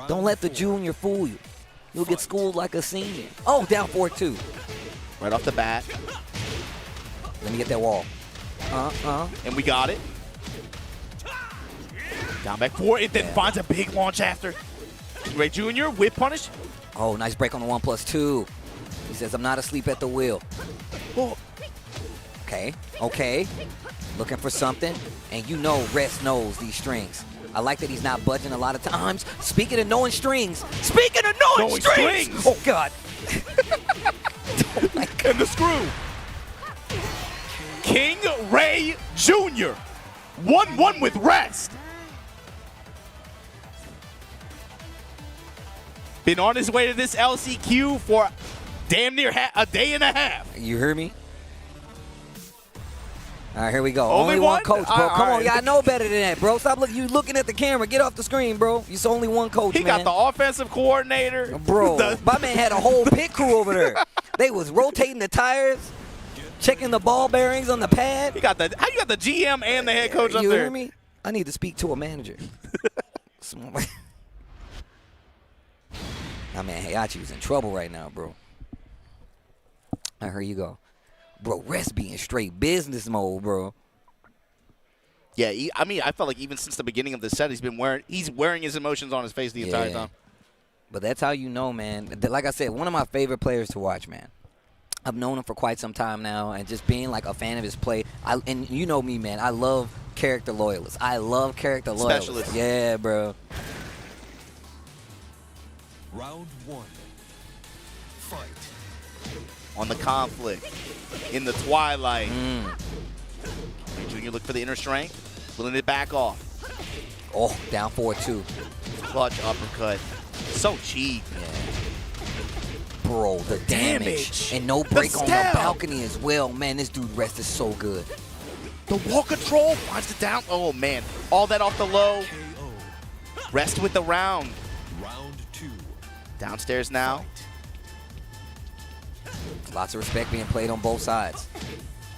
Don't let the junior fool you. You'll get schooled like a senior. Oh, down 4-2. Right off the bat. Let me get that wall. And we got it. Down back 4. It then finds a big launch after. Kingreyjr Jr. whip punish. Oh, nice break on the 1+2. He says, I'm not asleep at the wheel. Oh. Okay. Looking for something. And you know Rest knows these strings. I like that he's not budging a lot of times. Speaking of knowing strings. Knowing strings. Oh, God. Oh, my God. And the screw. Kingreyjr Jr. 1-1 with Rest. Been on his way to this LCQ for damn near a day and a half. You hear me? All right, here we go. Only one coach, bro. Come on, y'all know better than that, bro. Stop looking at the camera. Get off the screen, bro. It's only one coach, He got the offensive coordinator. Bro, my man had a whole pit crew over there. They was rotating the tires, checking the ball bearings on the pad. How you got the GM and the head coach up there? You hear me? I need to speak to a manager. My man Heihachi is in trouble right now, bro. Now, here you go. Bro, Rest being straight business mode, bro. Yeah, I felt like even since the beginning of the set, he's wearing his emotions on his face the entire time. But that's how you know, man. Like I said, one of my favorite players to watch, man. I've known him for quite some time now, and just being like a fan of his play. And you know me, man. I love character loyalists. Specialists. Yeah, bro. Round 1. Fight. On the conflict. In the twilight. Junior look for the inner strength. Willing to back off. Oh, down 4-2. Clutch uppercut. So cheap. Yeah. Bro, the damage. And no break on the balcony as well. Man, this dude rest is so good. The wall control finds it down. Oh, man. All that off the low. Rest with the round. Round 2. Downstairs now. Lots of respect being played on both sides.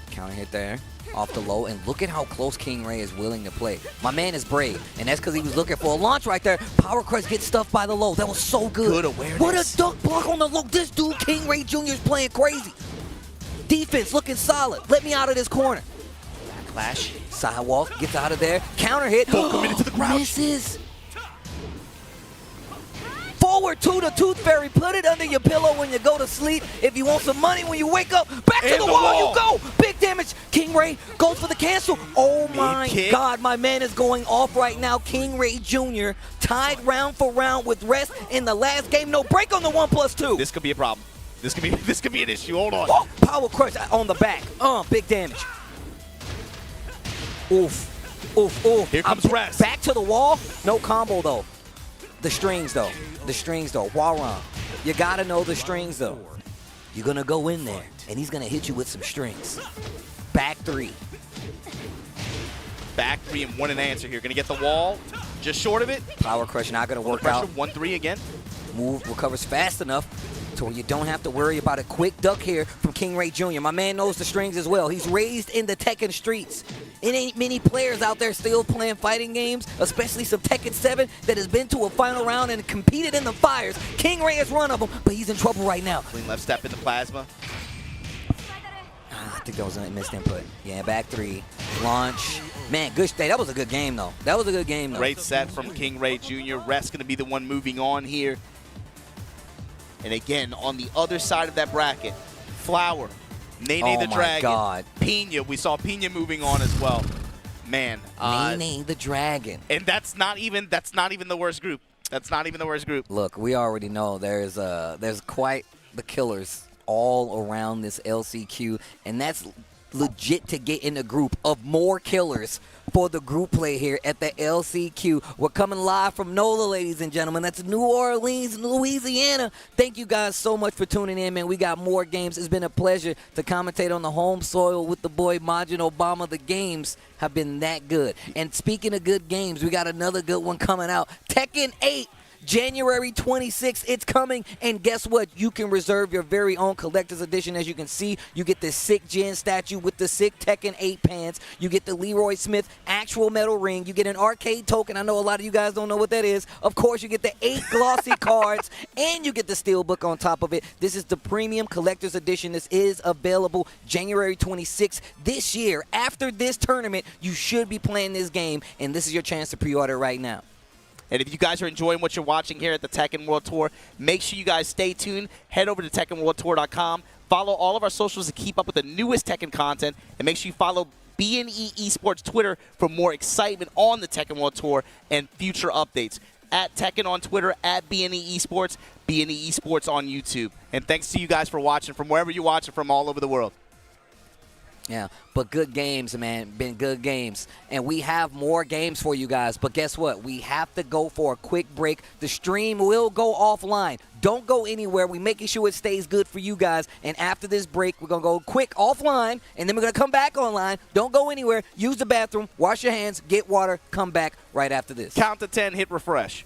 Counter hit there. Off the low, and look at how close Kingreyjr is willing to play. My man is brave, and that's because he was looking for a launch right there. Power Crush gets stuffed by the low. That was so good. Good awareness. What a duck block on the low. This dude, Kingreyjr Jr. is playing crazy. Defense looking solid. Let me out of this corner. Clash. Sidewalk gets out of there. Counter hit. Full committed to the crouch. Misses. Forward to the Tooth Fairy. Put it under your pillow when you go to sleep. If you want some money when you wake up, back to the wall you go. Big damage. Kingreyjr goes for the cancel. Oh my God, my man is going off right now. Kingreyjr Jr. tied round for round with rest in the last game. No break on the 1+2. This could be a problem. This could be an issue. Hold on. Oh, Power Crush on the back. Big damage. Oof. Oof, oof. Here comes rest. Back to the wall. No combo though. The strings though. The strings though. Hwoarang. You gotta know the strings though. You're gonna go in there and he's gonna hit you with some strings. Back 3. Back 3 and 1 an answer here. Gonna get the wall. Just short of it. Power Crush not gonna work Pressure, out. 1-3 again. Move recovers fast enough to where you don't have to worry about a quick duck here from Kingreyjr Jr. My man knows the strings as well. He's raised in the Tekken streets. It ain't many players out there still playing fighting games, especially some Tekken 7 that has been to a final round and competed in the fires. Kingreyjr is one of them, but he's in trouble right now. Clean left step in the plasma. I think that was a missed input. Yeah, back 3. Launch. Man, good stay. That was a good game, though. That was a good game, though. Great set from Kingreyjr Jr. Rest going to be the one moving on here. And again, on the other side of that bracket, Flower, Nene the Dragon, God. Pinya. We saw Pinya moving on as well. Man. Nene the Dragon. And that's not even the worst group. That's not even the worst group. Look, we already know there's quite the killers all around this LCQ, and that's legit to get in a group of more killers for the group play here at the LCQ. We're coming live from NOLA, ladies and gentlemen. That's New Orleans, Louisiana. Thank you guys so much for tuning in, man. We got more games. It's been a pleasure to commentate on the home soil with the boy Majin Obama. The games have been that good. And speaking of good games, we got another good one coming out. Tekken 8. January 26th, it's coming, and guess what? You can reserve your very own collector's edition. As you can see, you get the sick Jin statue with the sick Tekken 8 pants. You get the Leroy Smith actual metal ring. You get an arcade token. I know a lot of you guys don't know what that is. Of course, you get the 8 glossy cards, and you get the steelbook on top of it. This is the premium collector's edition. This is available January 26th this year. After this tournament, you should be playing this game, and this is your chance to pre-order right now. And if you guys are enjoying what you're watching here at the Tekken World Tour, make sure you guys stay tuned. Head over to TekkenWorldTour.com. Follow all of our socials to keep up with the newest Tekken content. And make sure you follow BNE Esports Twitter for more excitement on the Tekken World Tour and future updates. At Tekken on Twitter, at BNE Esports, BNE Esports on YouTube. And thanks to you guys for watching from wherever you're watching from all over the world. Yeah, but good games, man. Been good games. And we have more games for you guys. But guess what? We have to go for a quick break. The stream will go offline. Don't go anywhere. We're making sure it stays good for you guys. And after this break, we're going to go quick offline, and then we're going to come back online. Don't go anywhere. Use the bathroom. Wash your hands. Get water. Come back right after this. Count to 10. Hit refresh.